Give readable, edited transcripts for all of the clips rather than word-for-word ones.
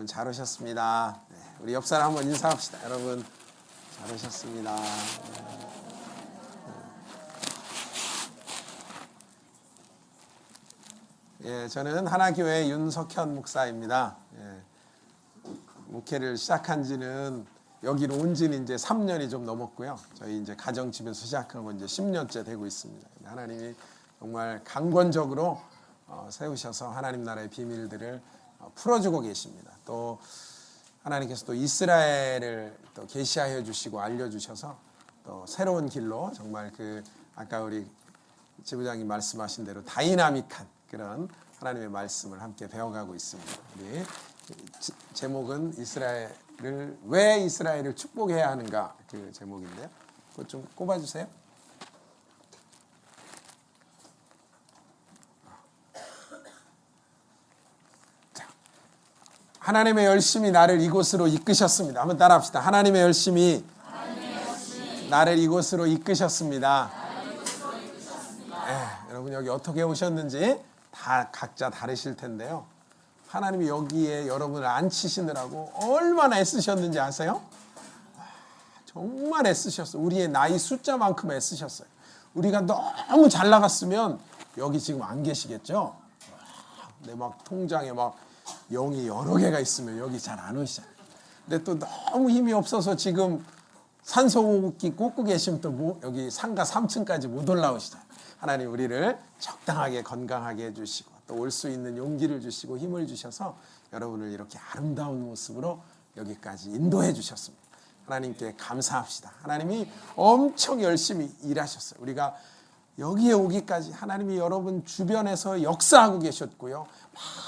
여러분 잘 오셨습니다. 네, 우리 옆 사람 한번 인사합시다. 여러분 잘 오셨습니다. 예, 저는 하나교회 윤석현 목사입니다. 예, 목회를 시작한 지는 여기로 온 지는 이제 3년이 좀 넘었고요. 저희 이제 가정집에서 시작하고 이제 10년째 되고 있습니다. 하나님이 정말 강권적으로 세우셔서 하나님 나라의 비밀들을 풀어주고 계십니다. 또 하나님께서 또 이스라엘을 또 계시하여 주시고 알려주셔서 또 새로운 길로 정말 그 아까 우리 지부장님 말씀하신 대로 다이나믹한 그런 하나님의 말씀을 함께 배워가고 있습니다. 우리 제목은 왜 이스라엘을 축복해야 하는가 그 제목인데요. 그거 좀 꼽아주세요. 자, 하나님의 열심이 나를 이곳으로 이끄셨습니다. 한번 따라합시다. 하나님의 열심이 나를 이곳으로 이끄셨습니다. 여러분 여기 어떻게 오셨는지 다 각자 다르실 텐데요. 하나님이 여기에 여러분을 앉히시느라고 얼마나 애쓰셨는지 아세요? 정말 애쓰셨어요. 우리의 나이 숫자만큼 애쓰셨어요. 우리가 너무 잘 나갔으면 여기 지금 안 계시겠죠? 근데 막 통장에 막 0이 여러 개가 있으면 여기 잘 안 오시잖아요. 근데 또 너무 힘이 없어서 지금 산소호흡기 꽂고 계시면 또 여기 상가 3층까지 못 올라오시잖아요. 하나님 우리를 적당하게 건강하게 해주시고 또 올 수 있는 용기를 주시고 힘을 주셔서 여러분을 이렇게 아름다운 모습으로 여기까지 인도해 주셨습니다. 하나님께 감사합시다. 하나님이 엄청 열심히 일하셨어요. 우리가 여기에 오기까지 하나님이 여러분 주변에서 역사하고 계셨고요.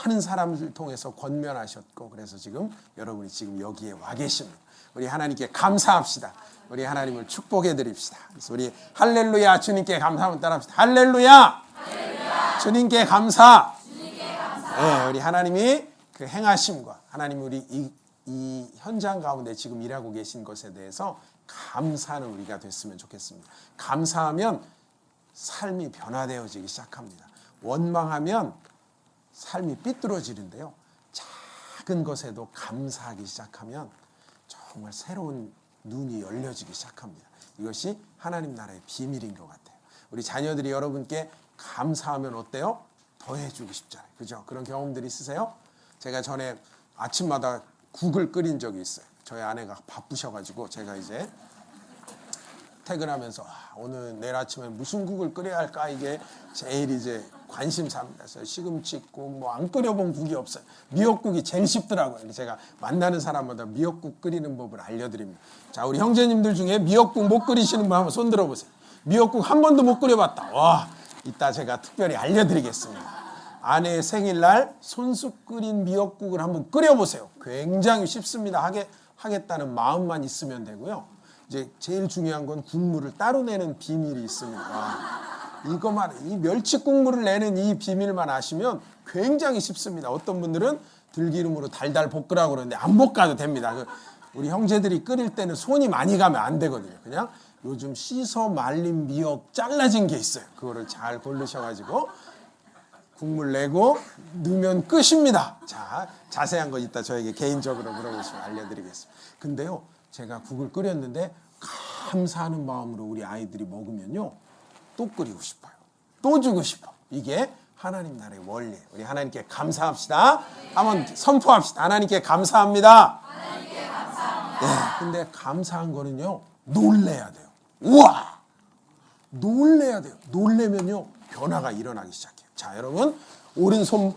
많은 사람들 통해서 권면하셨고 그래서 지금 여러분이 지금 여기에 와 계십니다. 우리 하나님께 감사합시다. 우리 하나님을 축복해 드립시다. 그래서 우리 할렐루야 주님께 감사하면 따라합시다. 할렐루야, 할렐루야. 주님께 감사. 네, 우리 하나님이 그 행하심과 하나님 우리 이 현장 가운데 지금 일하고 계신 것에 대해서 감사하는 우리가 됐으면 좋겠습니다. 감사하면 삶이 변화되어지기 시작합니다. 원망하면 삶이 삐뚤어지는데요. 작은 것에도 감사하기 시작하면 정말 새로운 눈이 열려지기 시작합니다. 이것이 하나님 나라의 비밀인 것 같아요. 우리 자녀들이 여러분께 감사하면 어때요? 더해주고 싶잖아요. 그죠? 그런 경험들이 있으세요? 제가 전에 아침마다 국을 끓인 적이 있어요. 저희 아내가 바쁘셔가지고 제가 이제 퇴근하면서 오늘 내일 아침에 무슨 국을 끓여야 할까 이게 제일 이제 관심사입니다. 시금치국 뭐 안 끓여본 국이 없어요. 미역국이 제일 쉽더라고요. 제가 만나는 사람마다 미역국 끓이는 법을 알려드립니다. 자, 우리 형제님들 중에 미역국 못 끓이시는 분 한번 손 들어보세요. 미역국 한 번도 못 끓여봤다. 와, 이따 제가 특별히 알려드리겠습니다. 아내의 생일날 손수 끓인 미역국을 한번 끓여보세요. 굉장히 쉽습니다. 하겠다는 마음만 있으면 되고요. 이제 제일 중요한 건 국물을 따로 내는 비밀이 있습니다. 이것만, 이 멸치 국물을 내는 이 비밀만 아시면 굉장히 쉽습니다. 어떤 분들은 들기름으로 달달 볶으라고 그러는데 안 볶아도 됩니다. 우리 형제들이 끓일 때는 손이 많이 가면 안 되거든요. 그냥 요즘 씻어 말린 미역 잘라진 게 있어요. 그거를 잘 고르셔가지고 국물 내고 넣으면 끝입니다. 자, 자세한 거 이따 저에게 개인적으로 물어보시면 알려드리겠습니다. 근데요, 제가 국을 끓였는데 감사하는 마음으로 우리 아이들이 먹으면요, 또 끓이고 싶어요. 또 주고 싶어. 이게 하나님 나라의 원리예요. 우리 하나님께 감사합시다. 한번 선포합시다. 하나님께 감사합니다. 하나님께 감사합니다. 네, 근데 감사한 거는요, 놀래야 돼요. 우와! 놀래야 돼요. 놀래면요, 변화가 일어나기 시작해요. 자, 여러분, 오른손을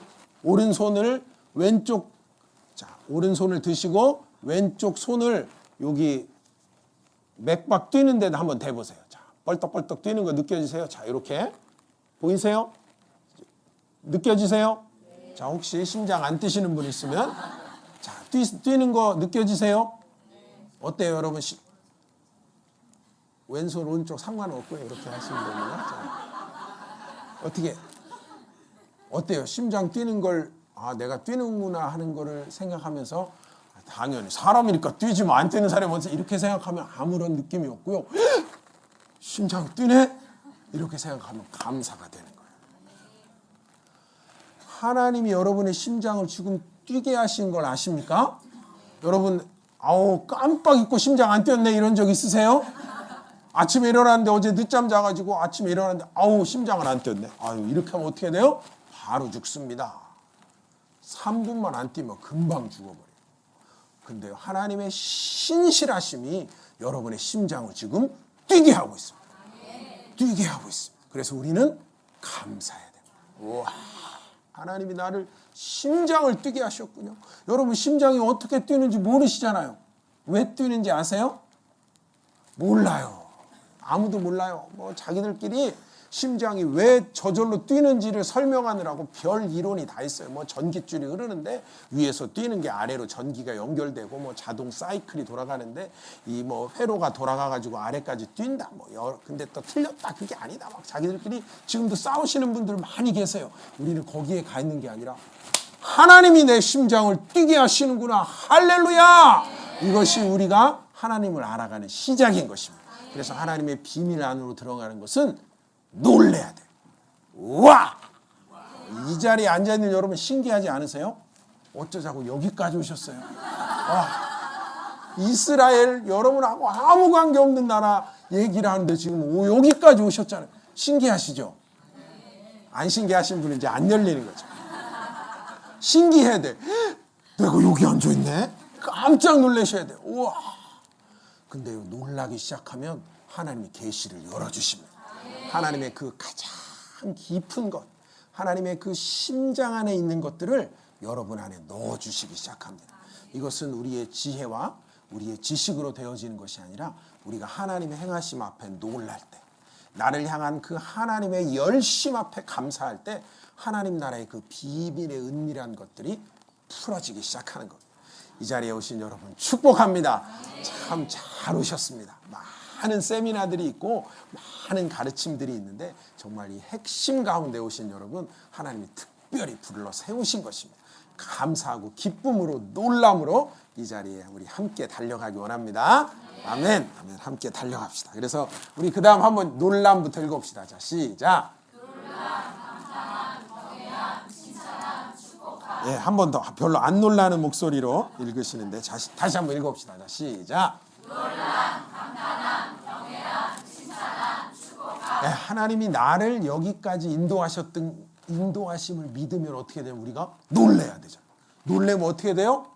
오른손을 드시고 왼쪽 손을 여기 맥박 뛰는 데다 한번 대보세요. 자, 벌떡벌떡 뛰는 거 느껴지세요? 자, 이렇게 보이세요? 느껴지세요? 네. 자, 혹시 심장 안 뛰시는 분 있으면 자, 뛰는 거 느껴지세요? 네. 어때요, 여러분? 왼손 오른쪽 상관없고요. 이렇게 하시면 됩니다. 자, 어때요? 심장 뛰는 걸 내가 뛰는구나 하는 거를 생각하면서 당연히 사람이니까 뛰지 뭐 안 뛰는 사람이 먼저 이렇게 생각하면 아무런 느낌이 없고요. 심장이 뛰네? 이렇게 생각하면 감사가 되는 거예요. 하나님이 여러분의 심장을 지금 뛰게 하신 걸 아십니까? 여러분, 아우 깜빡 잊고 심장 안 뛰었네 이런 적 있으세요? 아침에 일어났는데 어제 늦잠 자가지고 아침에 일어났는데 아우 심장을 안 뛰었네. 아유 이렇게 하면 어떻게 돼요? 바로 죽습니다. 3분만 안 뛰면 금방 죽어버려요. 근데 하나님의 신실하심이 여러분의 심장을 지금 뛰게 하고 있습니다. 뛰게 하고 있습니다. 그래서 우리는 감사해야 돼요. 우와, 하나님이 나를 심장을 뛰게 하셨군요. 여러분 심장이 어떻게 뛰는지 모르시잖아요. 왜 뛰는지 아세요? 몰라요. 아무도 몰라요. 뭐 자기들끼리 심장이 왜 저절로 뛰는지를 설명하느라고 별 이론이 다 있어요. 뭐 전깃줄이 흐르는데 위에서 뛰는 게 아래로 전기가 연결되고 뭐 자동 사이클이 돌아가는데 이 뭐 회로가 돌아가 가지고 아래까지 뛴다. 뭐 근데 또 틀렸다. 그게 아니다. 막 자기들끼리 지금도 싸우시는 분들 많이 계세요. 우리는 거기에 가 있는 게 아니라 하나님이 내 심장을 뛰게 하시는구나. 할렐루야. 이것이 우리가 하나님을 알아가는 시작인 것입니다. 그래서 하나님의 비밀 안으로 들어가는 것은 놀래야 돼. 와! 이 자리에 앉아있는 여러분 신기하지 않으세요? 어쩌자고 여기까지 오셨어요. 와. 이스라엘 여러분하고 아무 관계없는 나라 얘기를 하는데 지금 여기까지 오셨잖아요. 신기하시죠? 안 신기하신 분은 이제 안 열리는 거죠. 신기해야 돼. 내가 여기 앉아있네? 깜짝 놀라셔야 돼요. 우와. 근데 놀라기 시작하면 하나님이 계시를 열어주십니다. 하나님의 그 가장 깊은 것, 하나님의 그 심장 안에 있는 것들을 여러분 안에 넣어주시기 시작합니다. 이것은 우리의 지혜와 우리의 지식으로 되어지는 것이 아니라 우리가 하나님의 행하심 앞에 놀랄 때, 나를 향한 그 하나님의 열심 앞에 감사할 때 하나님 나라의 그 비밀의 은밀한 것들이 풀어지기 시작하는 것. 이 자리에 오신 여러분 축복합니다. 참 잘 오셨습니다. 많은 세미나들이 있고 많은 가르침들이 있는데 정말 이 핵심 가운데 오신 여러분 하나님이 특별히 불러 세우신 것입니다. 감사하고 기쁨으로 놀람으로 이 자리에 우리 함께 달려가기 원합니다. 아멘. 아멘. 함께 달려갑시다. 그래서 우리 그 다음 한번 놀람부터 읽어봅시다. 자, 시작. 예, 한 번 더 별로 안 놀라는 목소리로 읽으시는데 다시 한번 읽어봅시다. 자, 시작. 놀람, 감탄함, 경외함, 칭찬함, 축복함. 예, 하나님이 나를 여기까지 인도하심을 믿으면 어떻게 되면 우리가 놀래야 되죠. 놀래면 어떻게 돼요?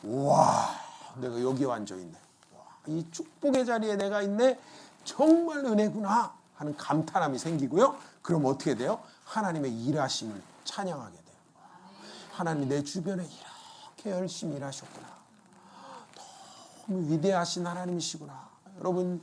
와, 내가 여기 앉아 있네. 와, 이 축복의 자리에 내가 있네. 정말 은혜구나 하는 감탄함이 생기고요. 그럼 어떻게 돼요? 하나님의 일하심을 찬양하게 돼요. 하나님이 내 주변에 이렇게 열심히 일하셨구나. 너무 위대하신 하나님이시구나. 여러분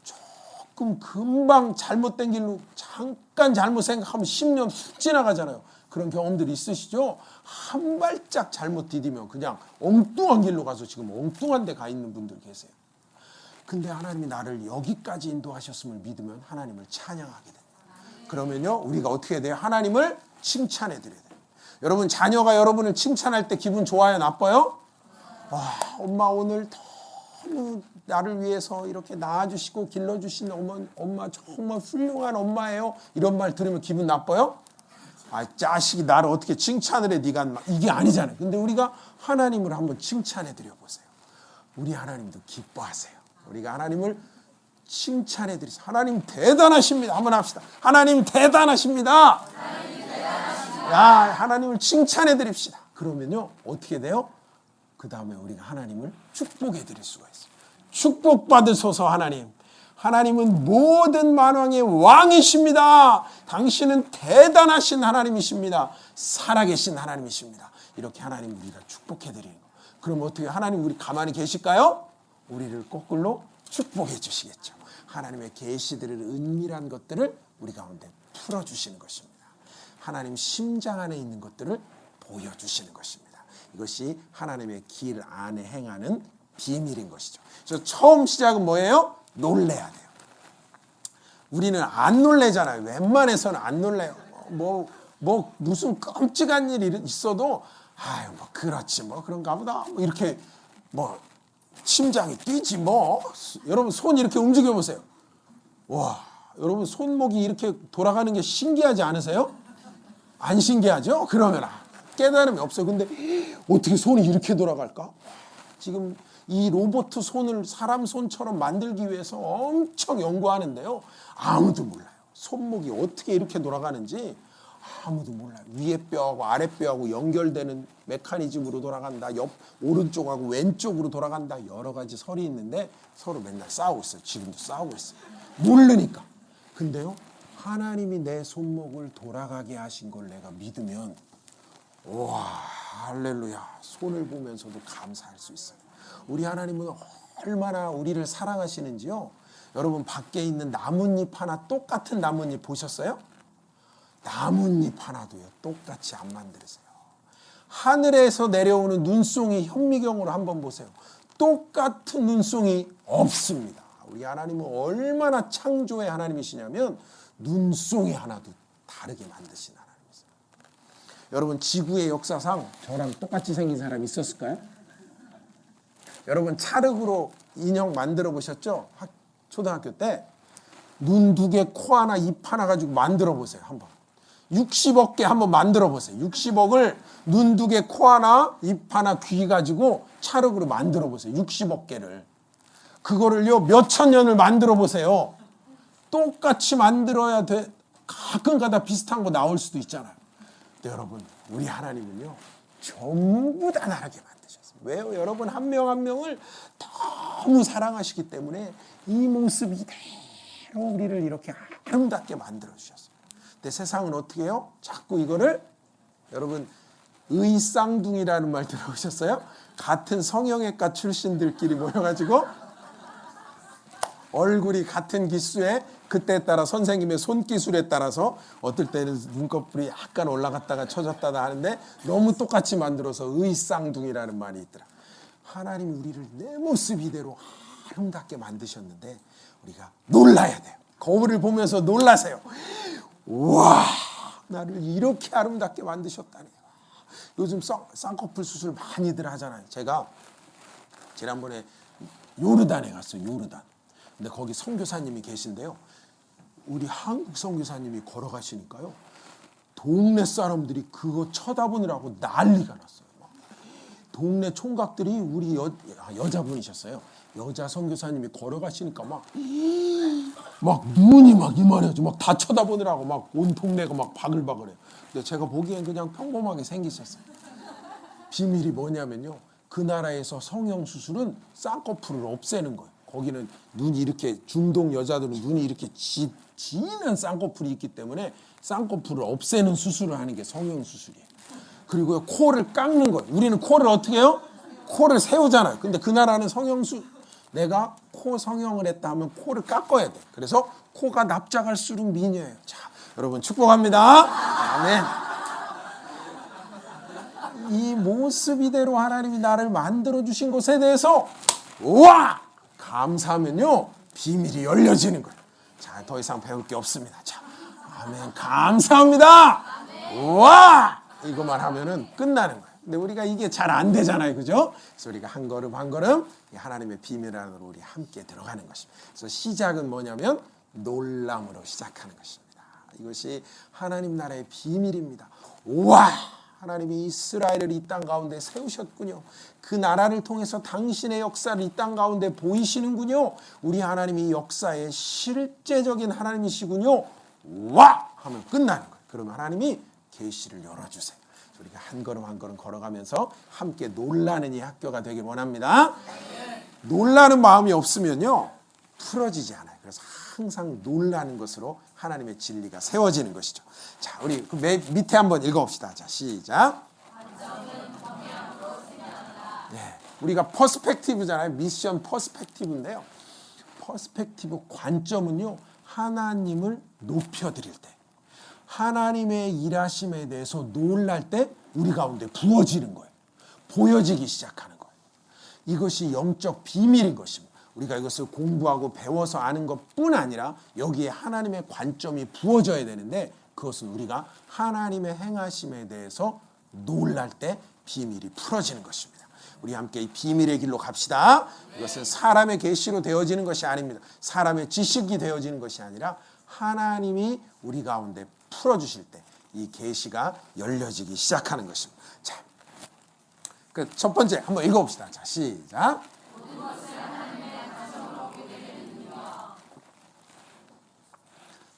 조금 금방 잘못된 길로 잠깐 잘못 생각하면 10년 훅 지나가잖아요. 그런 경험들이 있으시죠? 한 발짝 잘못 디디면 그냥 엉뚱한 길로 가서 지금 엉뚱한 데 가 있는 분들 계세요. 근데 하나님이 나를 여기까지 인도하셨음을 믿으면 하나님을 찬양하게 됩니다. 그러면요 우리가 어떻게 돼요? 하나님을 칭찬해 드려야 돼요. 여러분 자녀가 여러분을 칭찬할 때 기분 좋아요? 나빠요? 와, 엄마 오늘 너무 나를 위해서 이렇게 낳아주시고 길러주신 엄마 정말 훌륭한 엄마예요. 이런 말 들으면 기분 나빠요? 아, 자식이 나를 어떻게 칭찬을 해? 네가 이게 아니잖아요. 근데 우리가 하나님을 한번 칭찬해 드려 보세요. 우리 하나님도 기뻐하세요. 우리가 하나님을 칭찬해 드리세요. 하나님 대단하십니다. 한번 합시다. 하나님 대단하십니다. 야, 하나님을 칭찬해 드립시다. 그러면요 어떻게 돼요? 그 다음에 우리가 하나님을 축복해 드릴 수가 있어요. 축복받으소서 하나님. 하나님은 모든 만왕의 왕이십니다. 당신은 대단하신 하나님이십니다. 살아계신 하나님이십니다. 이렇게 하나님 우리가 축복해 드리는 거. 그럼 어떻게 하나님 우리 가만히 계실까요? 우리를 거꾸로 축복해 주시겠죠. 하나님의 계시들을 은밀한 것들을 우리 가운데 풀어주시는 것입니다. 하나님 심장 안에 있는 것들을 보여주시는 것입니다. 이것이 하나님의 길 안에 행하는 비밀인 것이죠. 그래서 처음 시작은 뭐예요? 놀래야 돼요. 우리는 안 놀래잖아요. 웬만해서는 안 놀래요. 뭐 무슨 끔찍한 일이 있어도 아유 뭐 그렇지 뭐 그런가 보다 뭐 이렇게 뭐 심장이 뛰지 뭐. 여러분 손 이렇게 움직여 보세요. 와, 여러분 손목이 이렇게 돌아가는 게 신기하지 않으세요? 안 신기하죠? 그러면 깨달음이 없어요. 근데 어떻게 손이 이렇게 돌아갈까? 지금 이 로봇 손을 사람 손처럼 만들기 위해서 엄청 연구하는데요. 아무도 몰라요. 손목이 어떻게 이렇게 돌아가는지 아무도 몰라요. 위에 뼈하고 아래 뼈하고 연결되는 메커니즘으로 돌아간다. 오른쪽하고 왼쪽으로 돌아간다. 여러 가지 설이 있는데 서로 맨날 싸우고 있어요. 지금도 싸우고 있어요. 모르니까. 근데요, 하나님이 내 손목을 돌아가게 하신 걸 내가 믿으면 와, 할렐루야. 손을 보면서도 감사할 수 있어요. 우리 하나님은 얼마나 우리를 사랑하시는지요. 여러분, 밖에 있는 나뭇잎 하나, 똑같은 나뭇잎 보셨어요? 나뭇잎 하나도요 똑같이 안 만들으세요. 하늘에서 내려오는 눈송이 현미경으로 한번 보세요. 똑같은 눈송이 없습니다. 우리 하나님은 얼마나 창조의 하나님이시냐면 눈송이 하나도 다르게 만드신 하나님이세요. 여러분, 지구의 역사상 저랑 똑같이 생긴 사람이 있었을까요? 여러분, 찰흙으로 인형 만들어 보셨죠? 초등학교 때 눈 2개, 코 하나, 입 하나 가지고 만들어 보세요. 한번 60억 개 한번 만들어 보세요. 60억을 눈 2개, 코 하나, 입 하나, 귀 가지고 찰흙으로 만들어 보세요. 60억 개를. 그거를요 몇천 년을 만들어 보세요. 똑같이 만들어야 돼. 가끔가다 비슷한 거 나올 수도 있잖아요. 근데 여러분, 우리 하나님은요 전부 다 다르게 만드셨어요. 왜요? 여러분, 한 명 한 명을 너무 사랑하시기 때문에 이 모습 이대로 우리를 이렇게 아름답게 만들어 주셨어요. 근데 세상은 어떻게 해요? 자꾸 이거를, 여러분, 의쌍둥이라는 말 들어보셨어요? 같은 성형외과 출신들끼리 모여가지고 얼굴이 같은 기수에 그때에 따라 선생님의 손기술에 따라서 어떨 때는 눈꺼풀이 약간 올라갔다가 쳐졌다 하는데 너무 똑같이 만들어서 의쌍둥이라는 말이 있더라. 하나님이 우리를 내 모습 이대로 아름답게 만드셨는데 우리가 놀라야 돼요. 거울을 보면서 놀라세요. 와, 나를 이렇게 아름답게 만드셨다니. 요즘 쌍꺼풀 수술 많이들 하잖아요. 제가 지난번에 요르단에 갔어요. 요르단. 근데 거기 선교사님이 계신데요. 우리 한국 선교사님이 걸어가시니까요. 동네 사람들이 그거 쳐다보느라고 난리가 났어요. 동네 총각들이 우리 여자분이셨어요. 여자 선교사님이 걸어가시니까 막 눈이 막 이만해져. 막 다 쳐다보느라고 막 온 동네가 막 바글바글해요. 근데 제가 보기엔 그냥 평범하게 생기셨어요. 비밀이 뭐냐면요. 그 나라에서 성형수술은 쌍꺼풀을 없애는 거예요. 거기는 눈이 이렇게, 중동 여자들은 눈이 이렇게 진한 쌍꺼풀이 있기 때문에 쌍꺼풀을 없애는 수술을 하는 게 성형수술이에요. 그리고 코를 깎는 거예요. 우리는 코를 어떻게 해요? 코를 세우잖아요. 근데 그 나라는 내가 코 성형을 했다 하면 코를 깎아야 돼. 그래서 코가 납작할수록 미녀예요. 자, 여러분 축복합니다. 아멘. 이 모습 이대로 하나님이 나를 만들어 주신 것에 대해서 우와! 감사하면요 비밀이 열려지는 거예요. 자, 더 이상 배울 게 없습니다. 자, 아멘. 감사합니다. 우와! 이것만 하면은 끝나는 거예요. 근데 우리가 이게 잘 안 되잖아요. 그죠? 그래서 우리가 한 걸음 한 걸음 하나님의 비밀 안으로 우리 함께 들어가는 것입니다. 그래서 시작은 뭐냐면 놀람으로 시작하는 것입니다. 이것이 하나님 나라의 비밀입니다. 우와! 하나님이 이스라엘을 이 땅 가운데 세우셨군요. 그 나라를 통해서 당신의 역사를 이 땅 가운데 보이시는군요. 우리 하나님이 역사의 실제적인 하나님이시군요. 와! 하면 끝나는 거예요. 그러면 하나님이 계시를 열어주세요. 우리가 한 걸음 한 걸음 걸어가면서 함께 놀라는 이 학교가 되길 원합니다. 놀라는 마음이 없으면요 풀어지지 않아요. 그래서 항상 놀라는 것으로 하나님의 진리가 세워지는 것이죠. 자, 우리 그 밑에 한번 읽어봅시다. 자, 시작. 네, 우리가 퍼스펙티브잖아요. 미션 퍼스펙티브인데요. 퍼스펙티브 관점은요 하나님을 높여드릴 때, 하나님의 일하심에 대해서 놀랄 때 우리 가운데 부어지는 거예요. 보여지기 시작하는 거예요. 이것이 영적 비밀인 것입니다. 우리가 이것을 공부하고 배워서 아는 것뿐 아니라 여기에 하나님의 관점이 부어져야 되는데 그것은 우리가 하나님의 행하심에 대해서 놀랄 때 비밀이 풀어지는 것입니다. 우리 함께 이 비밀의 길로 갑시다. 이것은 사람의 계시로 되어지는 것이 아닙니다. 사람의 지식이 되어지는 것이 아니라 하나님이 우리 가운데 풀어주실 때 이 계시가 열려지기 시작하는 것입니다. 자, 그 첫 번째 한번 읽어봅시다. 자, 시작.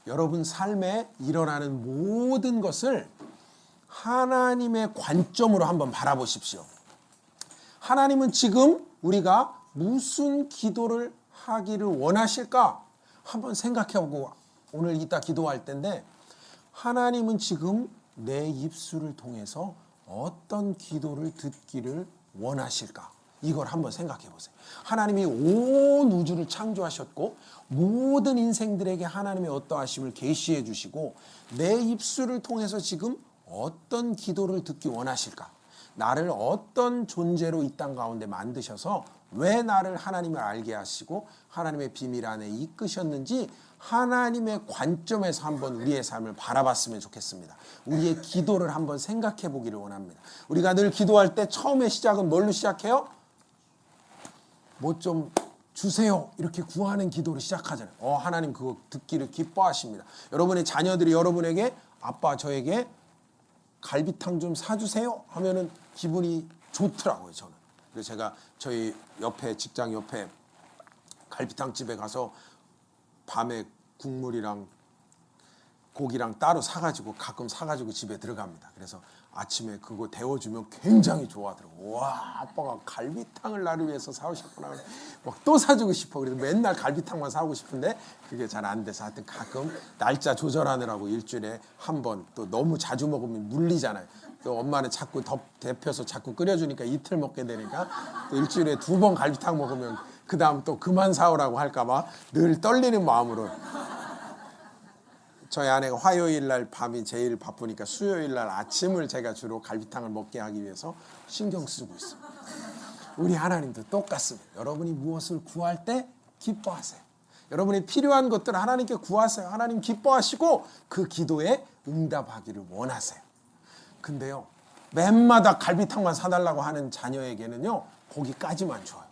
여러분 삶에 일어나는 모든 것을 하나님의 관점으로 한번 바라보십시오. 하나님은 지금 우리가 무슨 기도를 하기를 원하실까? 한번 생각해보고 오늘 이따 기도할 텐데, 하나님은 지금 내 입술을 통해서 어떤 기도를 듣기를 원하실까? 이걸 한번 생각해 보세요. 하나님이 온 우주를 창조하셨고 모든 인생들에게 하나님의 어떠하심을 계시해 주시고 내 입술을 통해서 지금 어떤 기도를 듣기 원하실까? 나를 어떤 존재로 이 땅 가운데 만드셔서 왜 나를 하나님을 알게 하시고 하나님의 비밀 안에 이끄셨는지 하나님의 관점에서 한번 우리의 삶을 바라봤으면 좋겠습니다. 우리의 기도를 한번 생각해 보기를 원합니다. 우리가 늘 기도할 때 처음에 시작은 뭘로 시작해요? 뭐 좀 주세요 이렇게 구하는 기도로 시작하잖아요. 하나님 그거 듣기를 기뻐하십니다. 여러분의 자녀들이 여러분에게 아빠 저에게 갈비탕 좀 사주세요 하면은 기분이 좋더라고요. 저는. 그래서 제가 저희 옆에 직장 옆에 갈비탕 집에 가서 밤에 국물이랑 고기랑 따로 사가지고 가끔 사가지고 집에 들어갑니다. 그래서 아침에 그거 데워주면 굉장히 좋아하더라고요. 와, 아빠가 갈비탕을 나를 위해서 사오셨구나. 막 또 사주고 싶어. 그래서 맨날 갈비탕만 사오고 싶은데 그게 잘 안 돼서 하여튼 가끔 날짜 조절하느라고 일주일에 한 번, 또 너무 자주 먹으면 물리잖아요. 또 엄마는 자꾸 데펴서 자꾸 끓여주니까 이틀 먹게 되니까 또 일주일에 2번 갈비탕 먹으면 그 다음 또 그만 사오라고 할까봐 늘 떨리는 마음으로. 저희 아내가 화요일 날 밤이 제일 바쁘니까 수요일 날 아침을 제가 주로 갈비탕을 먹게 하기 위해서 신경 쓰고 있어요. 우리 하나님도 똑같습니다. 여러분이 무엇을 구할 때 기뻐하세요. 여러분이 필요한 것들 하나님께 구하세요. 하나님 기뻐하시고 그 기도에 응답하기를 원하세요. 근데요, 맨마다 갈비탕만 사달라고 하는 자녀에게는요, 거기까지만 줘요.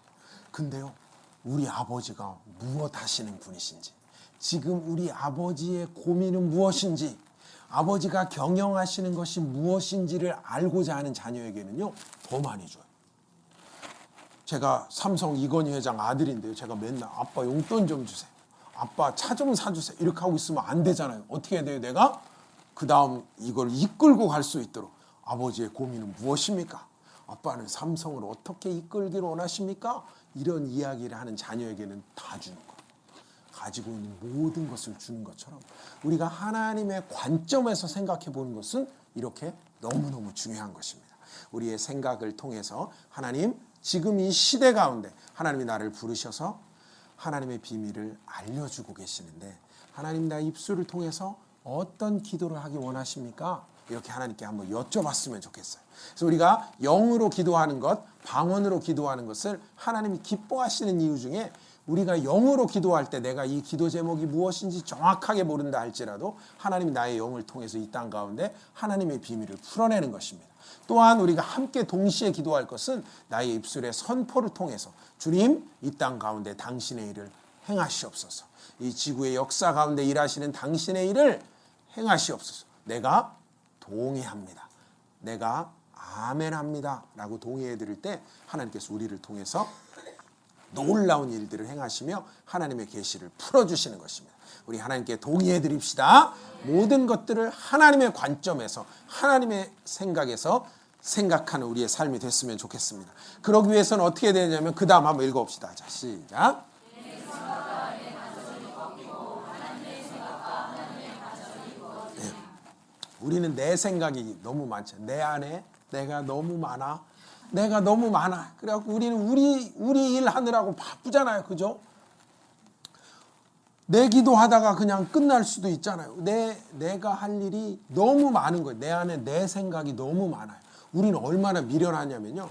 근데요, 우리 아버지가 무엇 하시는 분이신지, 지금 우리 아버지의 고민은 무엇인지, 아버지가 경영하시는 것이 무엇인지를 알고자 하는 자녀에게는요, 더 많이 줘요. 제가 삼성 이건희 회장 아들인데요, 제가 맨날 아빠 용돈 좀 주세요, 아빠 차 좀 사주세요 이렇게 하고 있으면 안 되잖아요. 어떻게 해야 돼요? 내가 그 다음 이걸 이끌고 갈 수 있도록 아버지의 고민은 무엇입니까? 아빠는 삼성을 어떻게 이끌기를 원하십니까? 이런 이야기를 하는 자녀에게는 다 주는 거예요. 가지고 있는 모든 것을 주는 것처럼 우리가 하나님의 관점에서 생각해 보는 것은 이렇게 너무너무 중요한 것입니다. 우리의 생각을 통해서 하나님 지금 이 시대 가운데 하나님이 나를 부르셔서 하나님의 비밀을 알려주고 계시는데 하나님 나 입술을 통해서 어떤 기도를 하기 원하십니까? 이렇게 하나님께 한번 여쭤봤으면 좋겠어요. 그래서 우리가 영으로 기도하는 것, 방언으로 기도하는 것을 하나님이 기뻐하시는 이유 중에 우리가 영으로 기도할 때 내가 이 기도 제목이 무엇인지 정확하게 모른다 할지라도 하나님이 나의 영을 통해서 이 땅 가운데 하나님의 비밀을 풀어내는 것입니다. 또한 우리가 함께 동시에 기도할 것은 나의 입술의 선포를 통해서 주님 이 땅 가운데 당신의 일을 행하시옵소서. 이 지구의 역사 가운데 일하시는 당신의 일을 행하시옵소서. 내가 동의합니다. 내가 아멘합니다 라고 동의해 드릴 때 하나님께서 우리를 통해서 놀라운 일들을 행하시며 하나님의 계시를 풀어주시는 것입니다. 우리 하나님께 동의해 드립시다. 모든 것들을 하나님의 관점에서 하나님의 생각에서 생각하는 우리의 삶이 됐으면 좋겠습니다. 그러기 위해서는 어떻게 되냐면 그 다음 한번 읽어봅시다. 자, 시작. 네. 우리는 내 생각이 너무 많죠. 내 안에 내가 너무 많아. 내가 너무 많아. 그래갖고 우리는 우리 일 하느라고 바쁘잖아요. 그죠? 내 기도하다가 그냥 끝날 수도 있잖아요. 내가 할 일이 너무 많은 거예요. 내 안에 내 생각이 너무 많아요. 우리는 얼마나 미련하냐면요.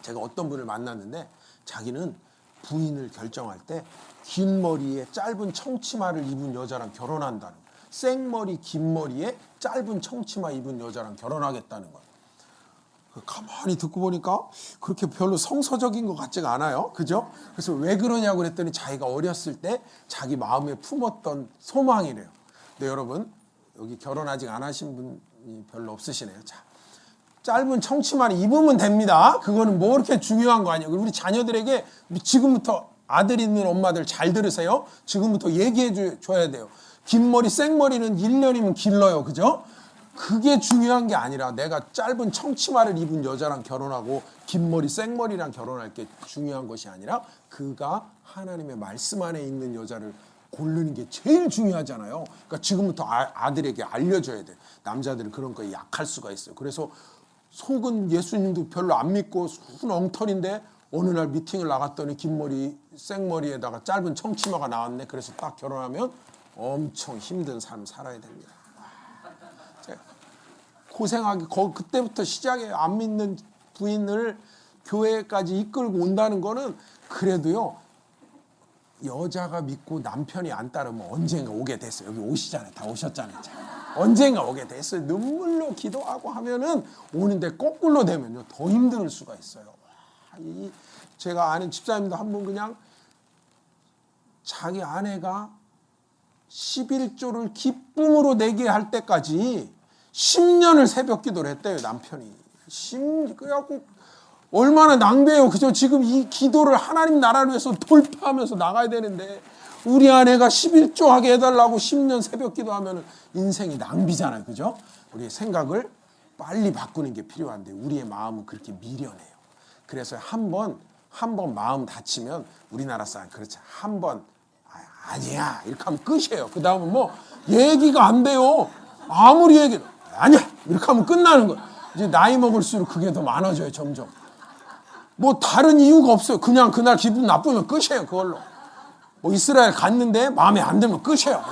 제가 어떤 분을 만났는데 자기는 부인을 결정할 때 긴 머리에 짧은 청치마를 입은 여자랑 결혼한다는 거예요. 생머리 긴 머리에 짧은 청치마 입은 여자랑 결혼하겠다는 거예요. 가만히 듣고 보니까 그렇게 별로 성서적인 것 같지가 않아요. 그죠? 그래서 왜 그러냐고 그랬더니 자기가 어렸을 때 자기 마음에 품었던 소망이래요. 근데 여러분 여기 결혼 아직 안 하신 분이 별로 없으시네요. 자, 짧은 청치마를 입으면 됩니다. 그거는 뭐 그렇게 중요한 거 아니에요. 우리 자녀들에게 지금부터 아들 있는 엄마들 잘 들으세요. 지금부터 얘기해 줘야 돼요. 긴 머리, 생머리는 1년이면 길러요. 그죠? 그게 중요한 게 아니라 내가 짧은 청치마를 입은 여자랑 결혼하고 긴 머리, 생머리랑 결혼할 게 중요한 것이 아니라 그가 하나님의 말씀 안에 있는 여자를 고르는 게 제일 중요하잖아요. 그러니까 지금부터 아들에게 알려줘야 돼. 남자들은 그런 거에 약할 수가 있어요. 그래서 속은 예수님도 별로 안 믿고 순 엉터리인데 어느 날 미팅을 나갔더니 긴 머리, 생머리에다가 짧은 청치마가 나왔네. 그래서 딱 결혼하면 엄청 힘든 삶 살아야 됩니다. 고생하기, 그때부터 시작해. 안 믿는 부인을 교회까지 이끌고 온다는 거는 그래도요, 여자가 믿고 남편이 안 따르면 언젠가 오게 됐어요. 여기 오시잖아요. 다 오셨잖아요. 언젠가 오게 됐어요. 눈물로 기도하고 하면은 오는데 거꾸로 되면요, 더 힘들 수가 있어요. 제가 아는 집사님도 한 분 그냥 자기 아내가 11조를 기쁨으로 내게 할 때까지 10년을 새벽 기도를 했대요, 남편이. 그래갖고 얼마나 낭비해요. 그죠? 지금 이 기도를 하나님 나라를 위해서 돌파하면서 나가야 되는데 우리 아내가 11조 하게 해달라고 10년 새벽 기도하면 인생이 낭비잖아요. 그죠? 우리의 생각을 빨리 바꾸는 게 필요한데 우리의 마음은 그렇게 미련해요. 그래서 한 번 마음 다치면 우리나라 사람 그렇지. 한 번 아니야 이렇게 하면 끝이에요. 그 다음은 뭐 얘기가 안 돼요. 아무리 얘기도 아니야 이렇게 하면 끝나는 거예요. 이제 나이 먹을수록 그게 더 많아져요. 점점. 뭐 다른 이유가 없어요. 그냥 그날 기분 나쁘면 끝이에요. 그걸로. 뭐 이스라엘 갔는데 마음에 안 들면 끝이에요.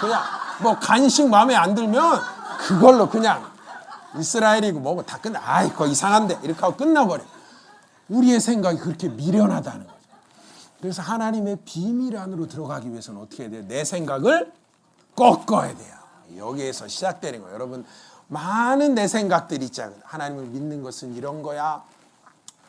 그냥 뭐 간식 마음에 안 들면 그걸로 그냥 이스라엘이고 뭐고 다 끝나. 아이 그거 이상한데 이렇게 하고 끝나버려. 우리의 생각이 그렇게 미련하다는 거죠. 그래서 하나님의 비밀 안으로 들어가기 위해서는 어떻게 해야 돼요? 내 생각을 꺾어야 돼요. 여기에서 시작되는 거예요. 여러분 많은 내 생각들이 있잖아요. 하나님을 믿는 것은 이런 거야.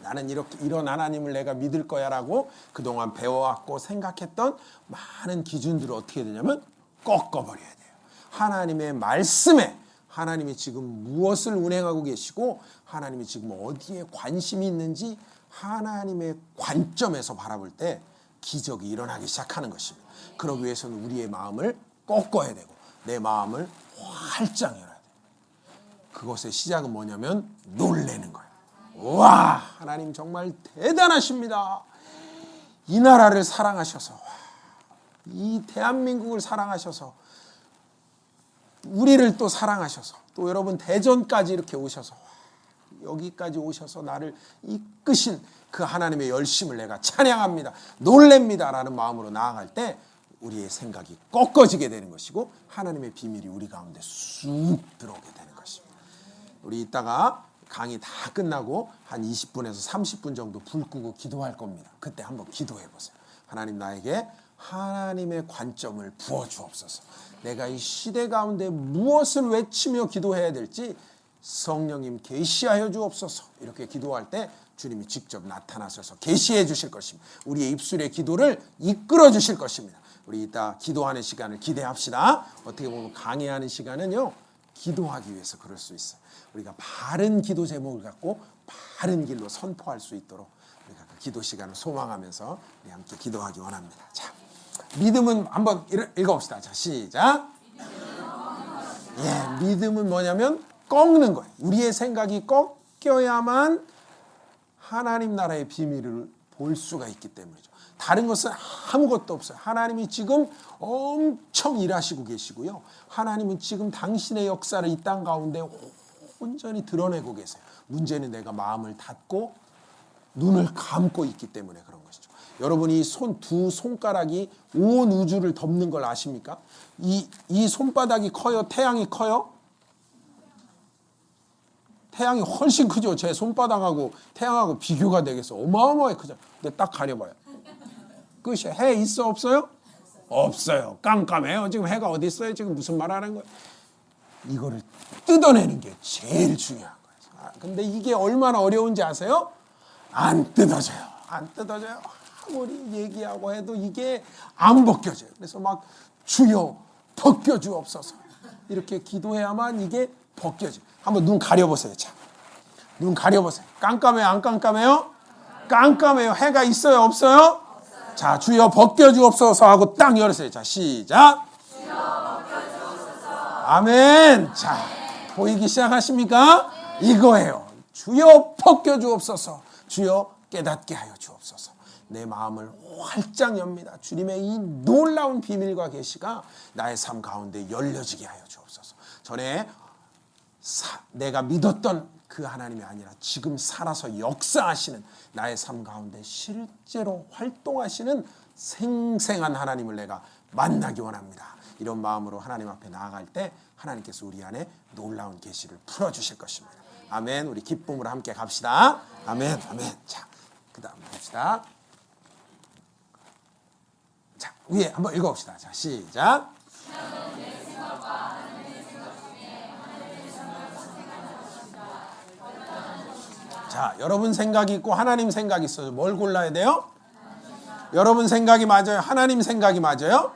나는 이런 하나님을 내가 믿을 거야라고 그동안 배워왔고 생각했던 많은 기준들을 어떻게 해야 되냐면 꺾어버려야 돼요. 하나님의 말씀에 하나님이 지금 무엇을 운행하고 계시고 하나님이 지금 어디에 관심이 있는지 하나님의 관점에서 바라볼 때 기적이 일어나기 시작하는 것입니다. 그러기 위해서는 우리의 마음을 꺾어야 되고 내 마음을 활짝 열어야 돼요. 그것의 시작은 뭐냐면 놀라는 거예요. 와, 하나님 정말 대단하십니다. 이 나라를 사랑하셔서 이 대한민국을 사랑하셔서 우리를 또 사랑하셔서 또 여러분 대전까지 이렇게 오셔서 여기까지 오셔서 나를 이끄신 그 하나님의 열심을 내가 찬양합니다. 놀랍니다. 라는 마음으로 나아갈 때 우리의 생각이 꺾어지게 되는 것이고 하나님의 비밀이 우리 가운데 쑥 들어오게 되는 것입니다. 우리 이따가 강의 다 끝나고 한 20분에서 30분 정도 불 끄고 기도할 겁니다. 그때 한번 기도해 보세요. 하나님 나에게 하나님의 관점을 부어주옵소서. 내가 이 시대 가운데 무엇을 외치며 기도해야 될지 성령님 계시하여 주옵소서. 이렇게 기도할 때 주님이 직접 나타나셔서 계시해 주실 것입니다. 우리의 입술의 기도를 이끌어 주실 것입니다. 우리 이따 기도하는 시간을 기대합시다. 어떻게 보면 강의하는 시간은요, 기도하기 위해서 그럴 수 있어요. 우리가 바른 기도 제목을 갖고 바른 길로 선포할 수 있도록 우리가 그 기도 시간을 소망하면서 우리 함께 기도하기 원합니다. 자, 믿음은 한번 읽어봅시다. 자, 시작. 예, 믿음은 뭐냐면 꺾는 거예요. 우리의 생각이 꺾여야만 하나님 나라의 비밀을 볼 수가 있기 때문이죠. 다른 것은 아무것도 없어요. 하나님이 지금 엄청 일하시고 계시고요. 하나님은 지금 당신의 역사를 이 땅 가운데 온전히 드러내고 계세요. 문제는 내가 마음을 닫고 눈을 감고 있기 때문에 그런 것이죠. 여러분이 두 손가락이 온 우주를 덮는 걸 아십니까? 이 손바닥이 커요? 태양이 커요? 태양이 훨씬 크죠. 제 손바닥하고 태양하고 비교가 되겠어. 어마어마하게 크죠. 근데 딱 가려봐요. 끝이에요. 해 있어 없어요? 없어요. 깜깜해요. 지금 해가 어디 있어요? 지금 무슨 말 하는 거예요? 이거를 뜯어내는 게 제일 중요한 거예요. 근데 이게 얼마나 어려운지 아세요? 안 뜯어져요. 안 뜯어져요. 아무리 얘기하고 해도 이게 안 벗겨져요. 그래서 막 주여 벗겨주옵소서. 이렇게 기도해야만 이게 벗겨져. 한번 눈 가려보세요. 자, 눈 가려보세요. 깜깜해요? 안 깜깜해요? 깜깜해요. 해가 있어요? 없어요? 자, 주여 벗겨주옵소서 하고 딱 열으세요. 자, 시작. 아멘. 자, 보이기 시작하십니까? 이거예요. 주여 벗겨주옵소서. 주여 깨닫게 하여 주옵소서. 내 마음을 활짝 엽니다. 주님의 이 놀라운 비밀과 계시가 나의 삶 가운데 열려지게 하여 주옵소서. 전에 내가 믿었던 그 하나님이 아니라 지금 살아서 역사하시는 나의 삶 가운데 실제로 활동하시는 생생한 하나님을 내가 만나기 원합니다. 이런 마음으로 하나님 앞에 나아갈 때 하나님께서 우리 안에 놀라운 계시를 풀어주실 것입니다. 아멘. 우리 기쁨으로 함께 갑시다. 아멘. 아멘. 자, 그 다음 봅시다. 자, 위에 한번 읽어봅시다. 자, 시작. 자, 여러분 생각이 있고 하나님 생각이 있어요. 뭘 골라야 돼요? 여러분 생각이 맞아요? 하나님 생각이 맞아요?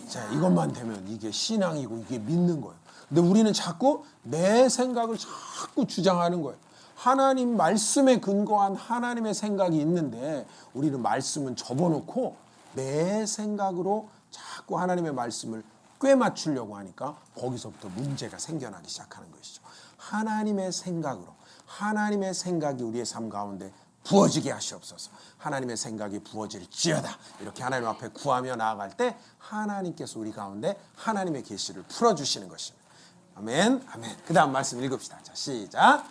자, 이것만 되면 이게 신앙이고 이게 믿는 거예요. 근데 우리는 자꾸 내 생각을 자꾸 주장하는 거예요. 하나님 말씀에 근거한 하나님의 생각이 있는데 우리는 말씀은 접어놓고 내 생각으로 자꾸 하나님의 말씀을 꿰맞추려고 하니까 거기서부터 문제가 생겨나기 시작하는 것이죠. 하나님의 생각으로, 하나님의 생각이 우리의 삶 가운데 부어지게 하시옵소서. 하나님의 생각이 부어질지어다. 이렇게 하나님 앞에 구하며 나아갈 때 하나님께서 우리 가운데 하나님의 계시를 풀어주시는 것입니다. 아멘. 아멘. 그 다음 말씀 읽읍시다. 자, 시작.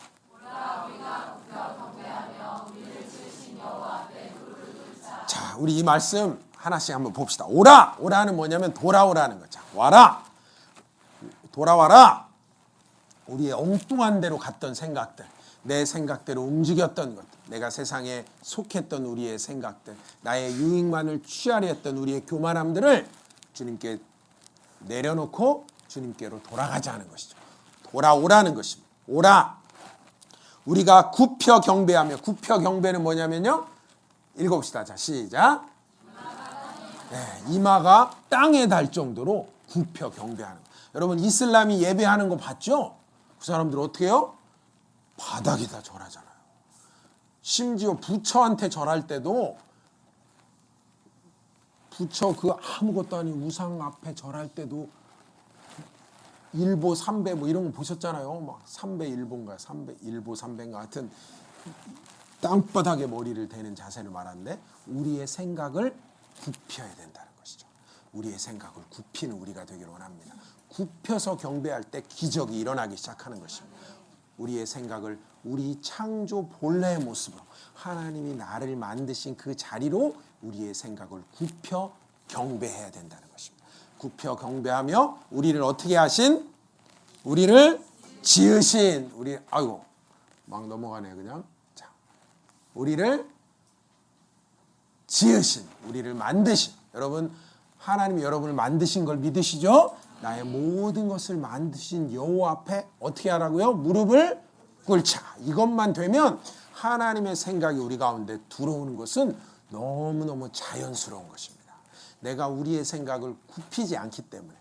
자, 우리 이 말씀 하나씩 한번 봅시다. 오라. 오라는 뭐냐면 돌아오라는 거죠. 와라. 돌아와라. 우리의 엉뚱한 대로 갔던 생각들, 내 생각대로 움직였던 것들, 내가 세상에 속했던 우리의 생각들, 나의 유익만을 취하려 했던 우리의 교만함들을 주님께 내려놓고 주님께로 돌아가자는 것이죠. 돌아오라는 것입니다. 오라. 우리가 굽혀 경배하며, 굽혀 경배는 뭐냐면요. 읽어봅시다. 자, 시작. 네, 이마가 땅에 닿을 정도로 굽혀 경배하는 거. 여러분 이슬람이 예배하는 거 봤죠? 그 사람들 어떻게 해요? 바닥에다 절하잖아요. 심지어 부처한테 절할 때도 부처 그 아무것도 아닌 우상 앞에 절할 때도 일보 삼배 뭐 이런 거 보셨잖아요. 막 삼배 일보인가 삼배 일보 삼배인가 하여튼 땅바닥에 머리를 대는 자세를 말하는데 우리의 생각을 굽혀야 된다는 것이죠. 우리의 생각을 굽히는 우리가 되기를 원합니다. 굽혀서 경배할 때 기적이 일어나기 시작하는 것입니다. 우리의 생각을 우리 창조 본래의 모습으로 하나님이 나를 만드신 그 자리로 우리의 생각을 굽혀 경배해야 된다는 것입니다. 굽혀 경배하며 우리를 어떻게 하신? 우리를 지으신 우리 아이고 막 넘어가네 그냥. 자, 우리를 지으신 우리를 만드신 여러분 하나님이 여러분을 만드신 걸 믿으시죠? 나의 모든 것을 만드신 여호와 앞에 어떻게 하라고요? 무릎을 꿇자. 이것만 되면 하나님의 생각이 우리 가운데 들어오는 것은 너무너무 자연스러운 것입니다. 내가 우리의 생각을 굽히지 않기 때문에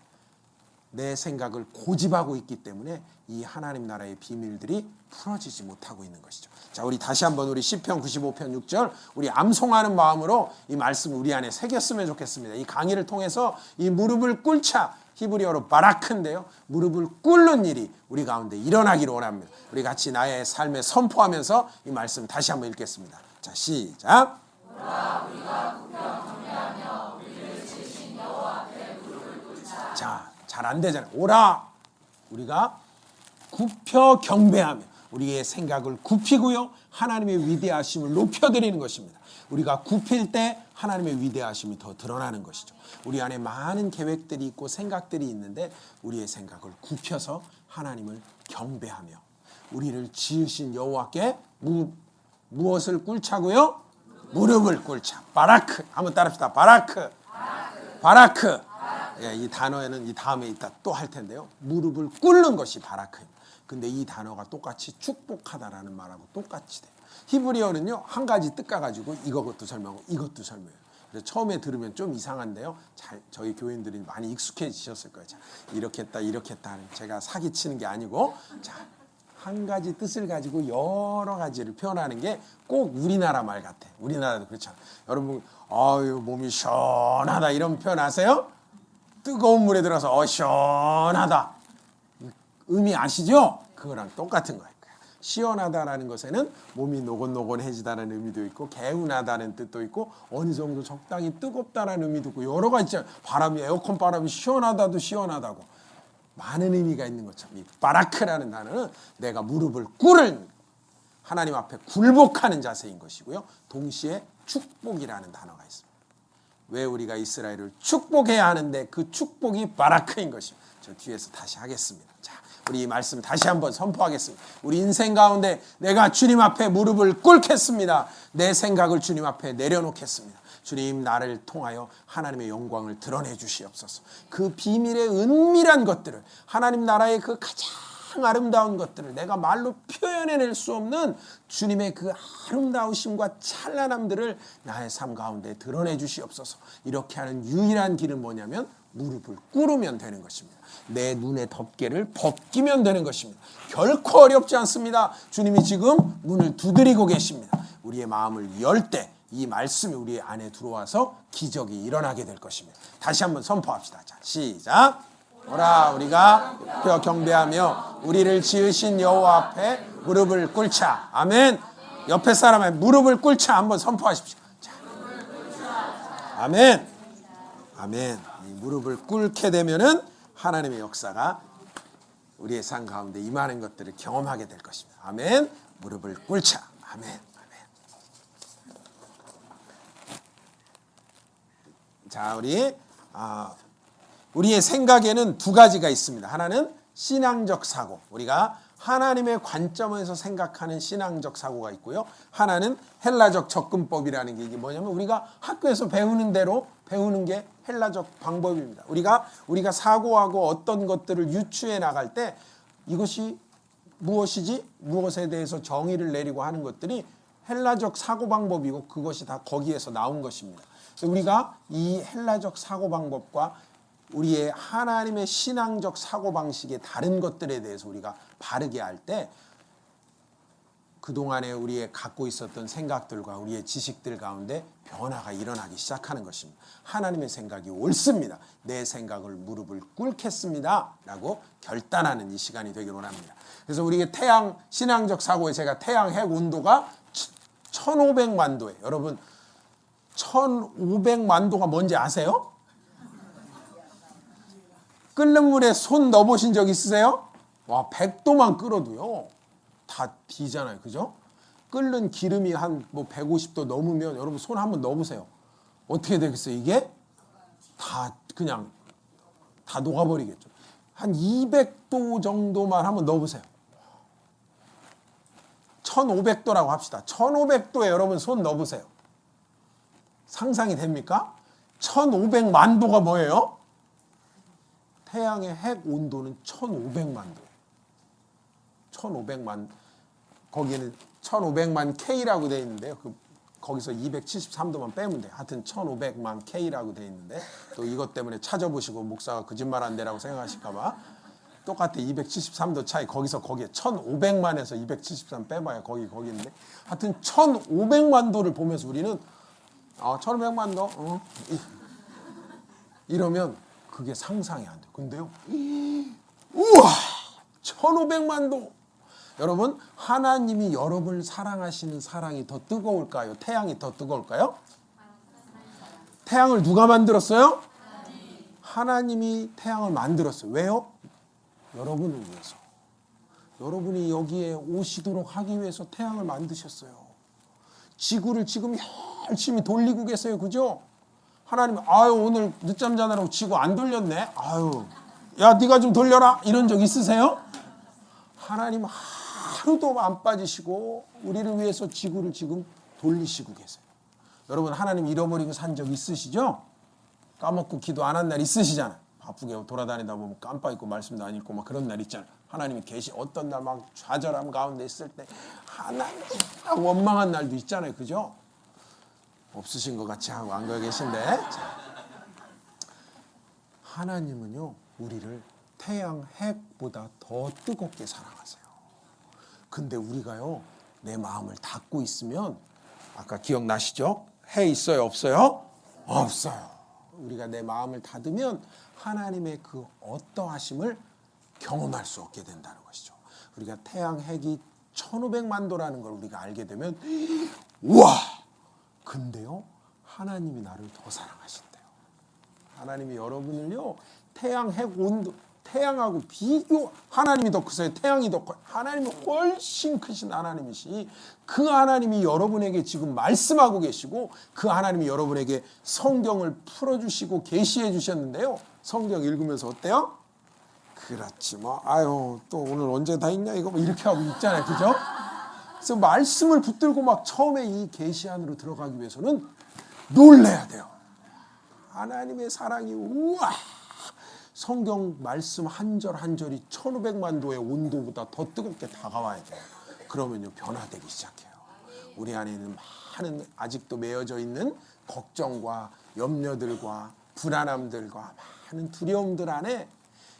내 생각을 고집하고 있기 때문에 이 하나님 나라의 비밀들이 풀어지지 못하고 있는 것이죠. 자, 우리 다시 한번 우리 시편 95편 6절 우리 암송하는 마음으로 이 말씀을 우리 안에 새겼으면 좋겠습니다. 이 강의를 통해서 이 무릎을 꿇자 히브리어로 바라크인데요. 무릎을 꿇는 일이 우리 가운데 일어나기를 원합니다. 우리 같이 나의 삶에 선포하면서 이 말씀 다시 한번 읽겠습니다. 자, 시작. 자, 잘 안 되잖아요. 오라 우리가 굽혀 경배하며 우리의 생각을 굽히고요. 하나님의 위대하심을 높여드리는 것입니다. 우리가 굽힐 때 하나님의 위대하심이 더 드러나는 것이죠. 우리 안에 많은 계획들이 있고 생각들이 있는데 우리의 생각을 굽혀서 하나님을 경배하며 우리를 지으신 여호와께 무엇을 꿇자고요? 무릎을 꿇자. 바라크. 한번 따라합시다. 바라크. 바라크. 예, 이 단어에는 이 다음에 이따 또 할 텐데요. 무릎을 꿇는 것이 바라크입니다. 근데 이 단어가 똑같이 축복하다라는 말하고 똑같이 돼요. 히브리어는요 한 가지 뜯어가지고 이것도 설명하고 이것도 설명해요. 그래서 처음에 들으면 좀 이상한데요. 저희 교인들이 많이 익숙해지셨을 거예요. 자, 이렇게 했다 이렇게 했다 하는, 제가 사기치는 게 아니고, 자, 한 가지 뜻을 가지고 여러 가지를 표현하는 게 꼭 우리나라 말 같아. 우리나라도 그렇잖아. 여러분, 아유 몸이 시원하다 이런 표현 아세요? 뜨거운 물에 들어서 시원하다. 의미 아시죠? 그거랑 똑같은 거예요. 시원하다라는 것에는 몸이 노곤노곤해지다는 의미도 있고, 개운하다는 뜻도 있고, 어느 정도 적당히 뜨겁다라는 의미도 있고, 여러 가지 있잖아요. 바람이, 에어컨 바람이 시원하다도 시원하다고 많은 의미가 있는 것처럼, 이 바라크라는 단어는 내가 무릎을 꿇은, 하나님 앞에 굴복하는 자세인 것이고요. 동시에 축복이라는 단어가 있습니다. 왜 우리가 이스라엘을 축복해야 하는데 그 축복이 바라크인 것입니다. 저 뒤에서 다시 하겠습니다. 자, 우리 이 말씀 다시 한번 선포하겠습니다. 우리 인생 가운데 내가 주님 앞에 무릎을 꿇겠습니다. 내 생각을 주님 앞에 내려놓겠습니다. 주님, 나를 통하여 하나님의 영광을 드러내 주시옵소서. 그 비밀의 은밀한 것들을, 하나님 나라의 그 가장 아름다운 것들을, 내가 말로 표현해낼 수 없는 주님의 그 아름다우심과 찬란함들을 나의 삶 가운데 드러내 주시옵소서. 이렇게 하는 유일한 길은 뭐냐면 무릎을 꿇으면 되는 것입니다. 내 눈의 덮개를 벗기면 되는 것입니다. 결코 어렵지 않습니다. 주님이 지금 문을 두드리고 계십니다. 우리의 마음을 열 때 이 말씀이 우리 안에 들어와서 기적이 일어나게 될 것입니다. 다시 한번 선포합시다. 자, 시작. 오라 우리가 뼈 경배하며 우리를 지으신 여호와 앞에 무릎을 꿇자. 아멘. 옆에 사람의 무릎을 꿇자 한번 선포하십시오. 자. 아멘. 아멘. 이 무릎을 꿇게 되면은 하나님의 역사가 우리의 삶 가운데 임하는 것들을 경험하게 될 것입니다. 아멘. 무릎을 꿇자. 아멘. 아멘. 자, 우리의 생각에는 두 가지가 있습니다. 하나는 신앙적 사고, 우리가 하나님의 관점에서 생각하는 신앙적 사고가 있고요. 하나는 헬라적 접근법이라는 게, 이게 뭐냐면 우리가 학교에서 배우는 대로 배우는 게 헬라적 방법입니다. 우리가 사고하고 어떤 것들을 유추해 나갈 때 이것이 무엇이지? 무엇에 대해서 정의를 내리고 하는 것들이 헬라적 사고 방법이고, 그것이 다 거기에서 나온 것입니다. 우리가 이 헬라적 사고 방법과 우리의 하나님의 신앙적 사고방식의 다른 것들에 대해서 우리가 바르게 할 때, 그동안에 우리의 갖고 있었던 생각들과 우리의 지식들 가운데 변화가 일어나기 시작하는 것입니다. 하나님의 생각이 옳습니다. 내 생각을 무릎을 꿇겠습니다 라고 결단하는 이 시간이 되길 원합니다. 그래서 우리의 태양 신앙적 사고에, 제가 태양 핵 온도가 1500만 도예요. 여러분, 1500만 도가 뭔지 아세요? 끓는 물에 손 넣어보신 적 있으세요? 와, 100도만 끓어도요 다 비잖아요. 그죠? 끓는 기름이 한 150도 넘으면 여러분 손 한번 넣어보세요. 어떻게 되겠어요? 이게 그냥 다 녹아버리겠죠. 한 200도 정도만 한번 넣어보세요. 1500도라고 합시다. 1500도에 여러분 손 넣어보세요. 상상이 됩니까? 1500만 도가 뭐예요? 태양의 핵 온도는 1500만 도. 1500만, 거기에는 1500만 K라고 되어 있는데요. 거기서 273도만 빼면 돼요. 하여튼 1500만 K라고 되어 있는데, 또 이것 때문에 찾아보시고 목사가 거짓말한대라고 생각하실까봐, 똑같아. 273도 차이. 거기에 1500만에서 273 빼봐야 거기인데, 하여튼 1500만 도를 보면서 우리는 1500만 도 이러면 그게 상상이 안 돼요. 근데요, 우와, 1500만 도. 여러분, 하나님이 여러분을 사랑하시는 사랑이 더 뜨거울까요? 태양이 더 뜨거울까요? 태양을 누가 만들었어요? 하나님이 태양을 만들었어요. 왜요? 여러분을 위해서. 여러분이 여기에 오시도록 하기 위해서 태양을 만드셨어요. 지구를 지금 열심히 돌리고 계세요. 그죠? 하나님, 오늘 늦잠 자느라고 지구 안 돌렸네. 야, 네가 좀 돌려라. 이런 적 있으세요? 하나님 하루도 안 빠지시고 우리를 위해서 지구를 지금 돌리시고 계세요. 여러분, 하나님 잃어버리고 산 적 있으시죠? 까먹고 기도 안 한 날 있으시잖아요. 바쁘게 돌아다니다 보면 깜빡 잊고 말씀도 안 읽고 막 그런 날 있잖아요. 하나님이 어떤 날 막 좌절함 가운데 있을 때 하나님 원망한 날도 있잖아요. 그죠? 없으신 것 같이 하고 안 가 계신데. 자, 하나님은요 우리를 태양 핵보다 더 뜨겁게 사랑하세요. 근데 우리가요 내 마음을 닫고 있으면 아까 기억나시죠? 해 있어요 없어요? 없어요. 우리가 내 마음을 닫으면 하나님의 그 어떠하심을 경험할 수 없게 된다는 것이죠. 우리가 태양 핵이 1500만 도라는 걸 우리가 알게 되면 우와! 근데요 하나님이 나를 더 사랑하신대요. 하나님이 여러분을요 태양 핵 온도 태양하고 비교 하나님이 더 크세요? 태양이 더 커요? 하나님이 훨씬 크신 하나님이시 그 하나님이 여러분에게 지금 말씀하고 계시고 그 하나님이 여러분에게 성경을 풀어주시고 계시해 주셨는데요. 성경 읽으면서 어때요? 그렇지 뭐 아유 또 오늘 언제 다 읽냐 이거 뭐 이렇게 하고 있잖아요. 그죠? 그래서 말씀을 붙들고 막 처음에 이 계시 안으로 들어가기 위해서는 놀라야 돼요. 하나님의 사랑이 우와 성경 말씀 한 절 한 절이 1500만 도의 온도보다 더 뜨겁게 다가와야 돼요. 그러면요 변화되기 시작해요. 우리 안에 있는 많은 아직도 메어져 있는 걱정과 염려들과 불안함들과 많은 두려움들 안에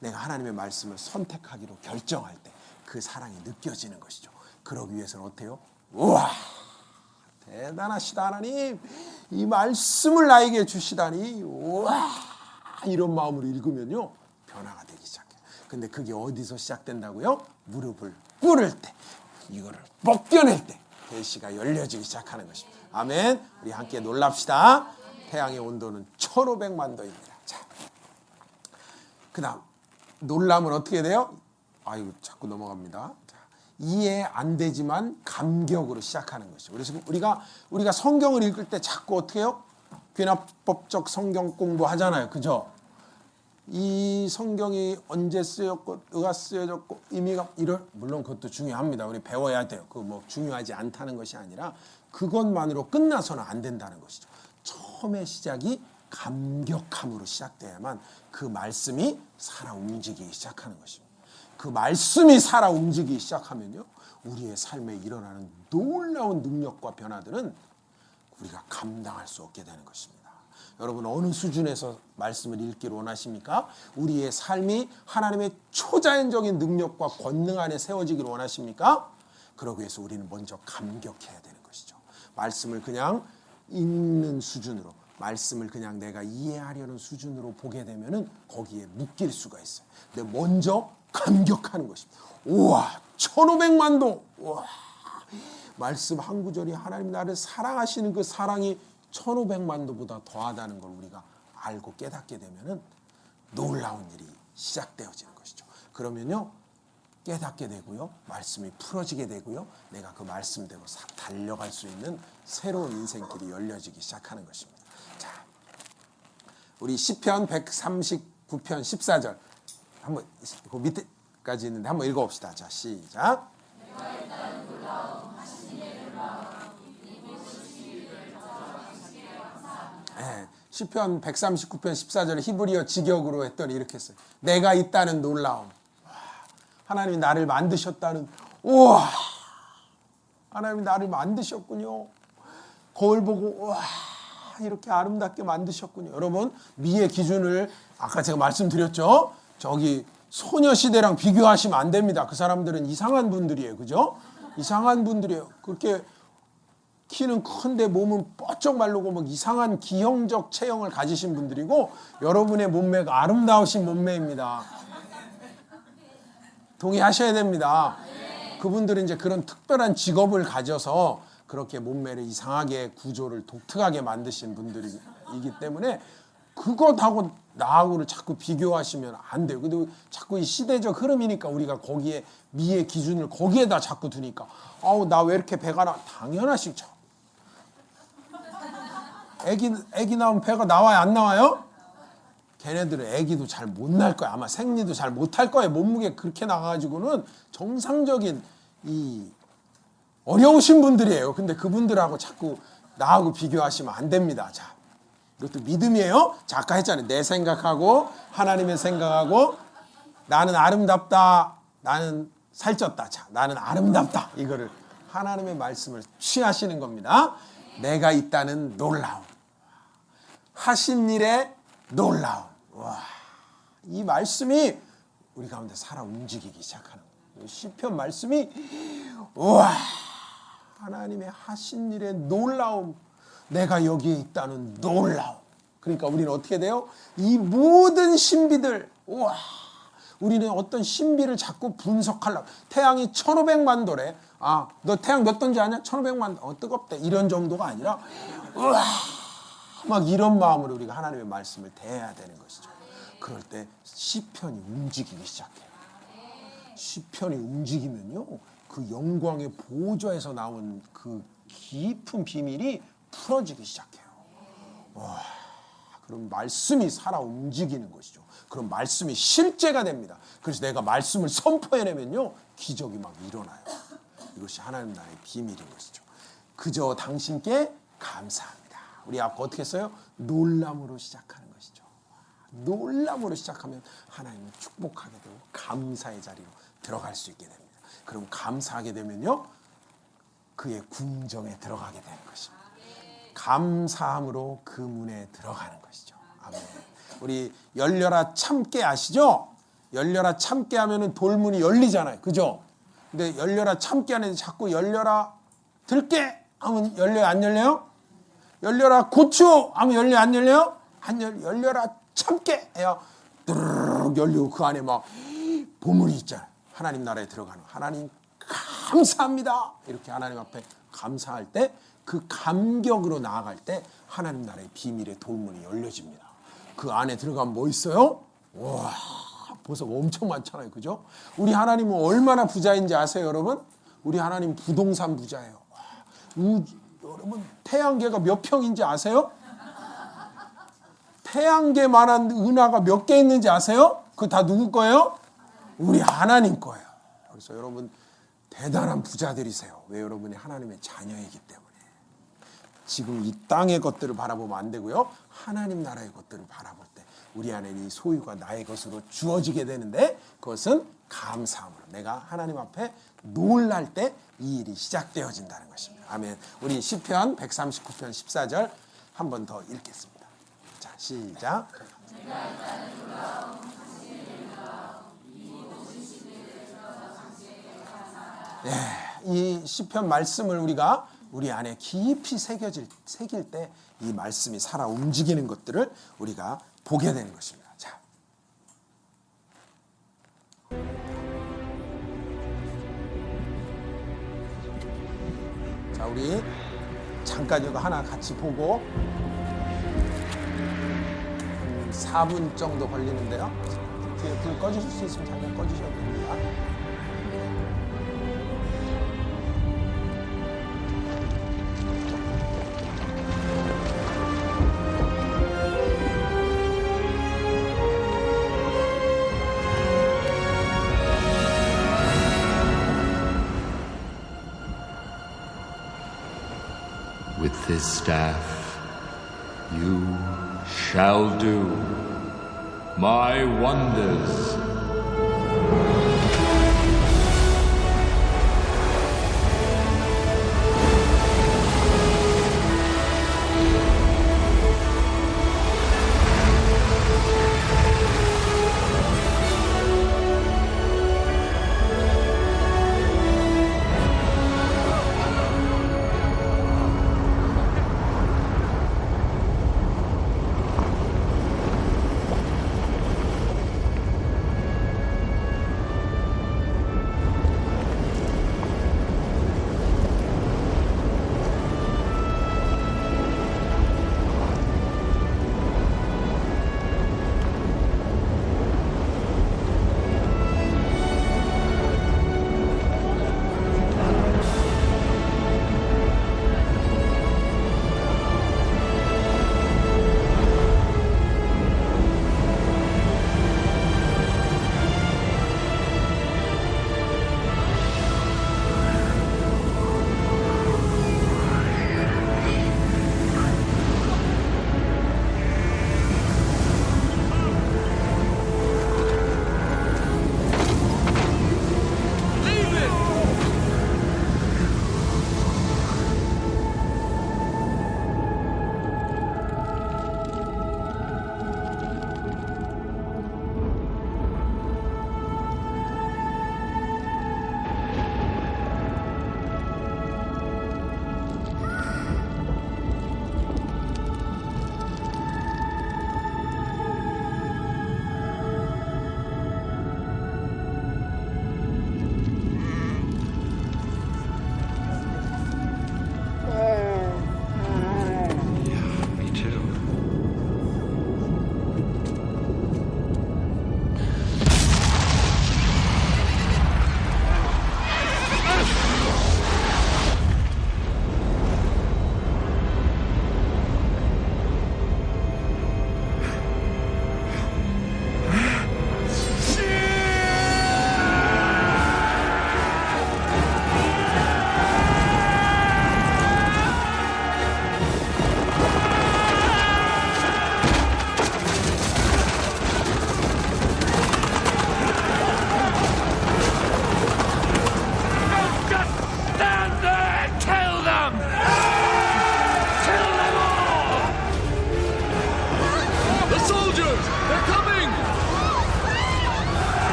내가 하나님의 말씀을 선택하기로 결정할 때 그 사랑이 느껴지는 것이죠. 그러기 위해서는 어때요? 우와 대단하시다 하나님 이 말씀을 나에게 주시다니 우와 이런 마음으로 읽으면요 변화가 되기 시작해요. 근데 그게 어디서 시작된다고요? 무릎을 꿇을 때 이거를 벗겨낼 때 계시가 열려지기 시작하는 것입니다. 아멘. 우리 함께 놀랍시다. 태양의 온도는 1500만 도입니다. 자, 그 다음 놀라면 어떻게 돼요? 아이고 자꾸 넘어갑니다. 자, 이해 안 되지만 감격으로 시작하는 것이죠. 그래서 우리가 성경을 읽을 때 자꾸 어떻게 해요? 귀납법적 성경 공부하잖아요. 그죠? 이 성경이 언제 쓰였고 누가 쓰여졌고 의미가 물론 그것도 중요합니다. 우리 배워야 돼요. 그 뭐 중요하지 않다는 것이 아니라 그것만으로 끝나서는 안 된다는 것이죠. 처음에 시작이 감격함으로 시작돼야만 그 말씀이 살아 움직이기 시작하는 것입니다. 그 말씀이 살아 움직이기 시작하면요 우리의 삶에 일어나는 놀라운 능력과 변화들은 우리가 감당할 수 없게 되는 것입니다. 여러분 어느 수준에서 말씀을 읽기를 원하십니까? 우리의 삶이 하나님의 초자연적인 능력과 권능 안에 세워지기를 원하십니까? 그러기 위해서 우리는 먼저 감격해야 되는 것이죠. 말씀을 그냥 읽는 수준으로 말씀을 그냥 내가 이해하려는 수준으로 보게 되면은 거기에 묶일 수가 있어요. 근데 먼저 감격하는 것입니다. 우와 1500만 도 우와 말씀 한 구절이 하나님 나를 사랑하시는 그 사랑이 1500만 도보다 더하다는 걸 우리가 알고 깨닫게 되면은 놀라운 일이 시작되어지는 것이죠. 그러면요 깨닫게 되고요 말씀이 풀어지게 되고요 내가 그 말씀대로 싹 달려갈 수 있는 새로운 인생길이 열려지기 시작하는 것입니다. 자, 우리 시편 139편 14절 한번 그 밑에까지 있는데 한번 읽어봅시다. 자 시작. 네, 시편 139편 14절에 히브리어 직역으로 했더니 이렇게 했어요. 내가 있다는 놀라움. 하나님이 나를 만드셨다는 우와 하나님이 나를 만드셨군요. 거울 보고 우와 이렇게 아름답게 만드셨군요. 여러분 미의 기준을 아까 제가 말씀드렸죠. 저기 소녀시대랑 비교하시면 안 됩니다. 그 사람들은 이상한 분들이에요. 그죠? 이상한 분들이에요. 그렇게 키는 큰데 몸은 뻗쩍 마르고 막 이상한 기형적 체형을 가지신 분들이고 여러분의 몸매가 아름다우신 몸매입니다. 동의하셔야 됩니다. 그분들은 이제 그런 특별한 직업을 가져서 그렇게 몸매를 이상하게 구조를 독특하게 만드신 분들이기 때문에 그것하고 나하고를 자꾸 비교하시면 안 돼요. 근데 자꾸 이 시대적 흐름이니까 우리가 거기에 미의 기준을 거기에다 자꾸 두니까 아우 나 왜 이렇게 배가 나? 당연하시죠. 애기 나오면 배가 나와요 안 나와요? 걔네들은 애기도 잘 못 날 거야. 아마 생리도 잘 못 할 거예요. 몸무게 그렇게 나가가지고는 정상적인 이 어려우신 분들이에요. 근데 그분들하고 자꾸 나하고 비교하시면 안 됩니다. 자, 이것도 믿음이에요. 자, 아까 했잖아요. 내 생각하고 하나님의 생각하고 나는 아름답다. 나는 살쪘다. 자, 나는 아름답다. 이거를 하나님의 말씀을 취하시는 겁니다. 내가 있다는 놀라움. 하신 일에 놀라움. 와, 이 말씀이 우리 가운데 살아 움직이기 시작하는 거예요. 시편 말씀이 와, 하나님의 하신 일에 놀라움. 내가 여기에 있다는 놀라움. 그러니까 우리는 어떻게 돼요? 이 모든 신비들, 와, 우리는 어떤 신비를 자꾸 분석하려고. 태양이 1500만 도래. 아, 너 태양 몇 도인지 아냐? 1500만 도. 뜨겁대. 이런 정도가 아니라 우와, 막 이런 마음으로 우리가 하나님의 말씀을 대해야 되는 것이죠. 그럴 때 시편이 움직이기 시작해요. 시편이 움직이면요, 그 영광의 보좌에서 나온 그 깊은 비밀이 풀어지기 시작해요. 와, 그럼 말씀이 살아 움직이는 것이죠. 그럼 말씀이 실제가 됩니다. 그래서 내가 말씀을 선포해내면요, 기적이 막 일어나요. 이것이 하나님 나라의 비밀인 것이죠. 그저 당신께 감사합니다. 우리 아까 어떻게 했어요? 놀람으로 시작하는 것이죠. 놀람으로 시작하면 하나님을 축복하게 되고 감사의 자리로 들어갈 수 있게 됩니다. 그럼 감사하게 되면요, 그의 궁정에 들어가게 되는 것입니다. 감사함으로 그 문에 들어가는 것이죠. 아멘. 우리 열려라 참깨 아시죠? 열려라 참깨 하면은 돌문이 열리잖아요. 그죠? 근데 열려라 참깨 안에 자꾸 열려라 들깨 하면 열려요, 안 열려요? 열려라 고추 하면 열려요, 안 열려요? 안 열려요. 열려라 참깨 해요. 드르륵 열리고 그 안에 막 보물이 있잖아요. 하나님 나라에 들어가는. 하나님 감사합니다. 이렇게 하나님 앞에 감사할 때, 그 감격으로 나아갈 때 하나님 나라의 비밀의 돌문이 열려집니다. 그 안에 들어가면 뭐 있어요? 와, 보석 엄청 많잖아요. 그죠? 우리 하나님은 얼마나 부자인지 아세요, 여러분? 우리 하나님 부동산 부자예요. 와, 여러분, 태양계가 몇 평인지 아세요? 태양계만한 은하가 몇 개 있는지 아세요? 그거 다 누구 거예요? 우리 하나님 거예요. 그래서 여러분 대단한 부자들이세요. 왜? 여러분이 하나님의 자녀이기 때문에. 지금 이 땅의 것들을 바라보면 안 되고요, 하나님 나라의 것들을 바라볼 때 우리 안에 이 소유가 나의 것으로 주어지게 되는데, 그것은 감사함으로 내가 하나님 앞에 놀랄 때 이 일이 시작되어진다는 것입니다. 아멘. 우리 시편 139편 14절 한 번 더 읽겠습니다. 자, 시작. 네, 이 시편 말씀을 우리가 우리 안에 깊이 새길 때 이 말씀이 살아 움직이는 것들을 우리가 보게 되는 것입니다. 자, 우리 잠깐 이거 하나 같이 보고 4분 정도 걸리는데요. 뒤에 불 꺼주실 수 있으면 잠깐 꺼주셔도 됩니다. With this staff you shall do my wonders.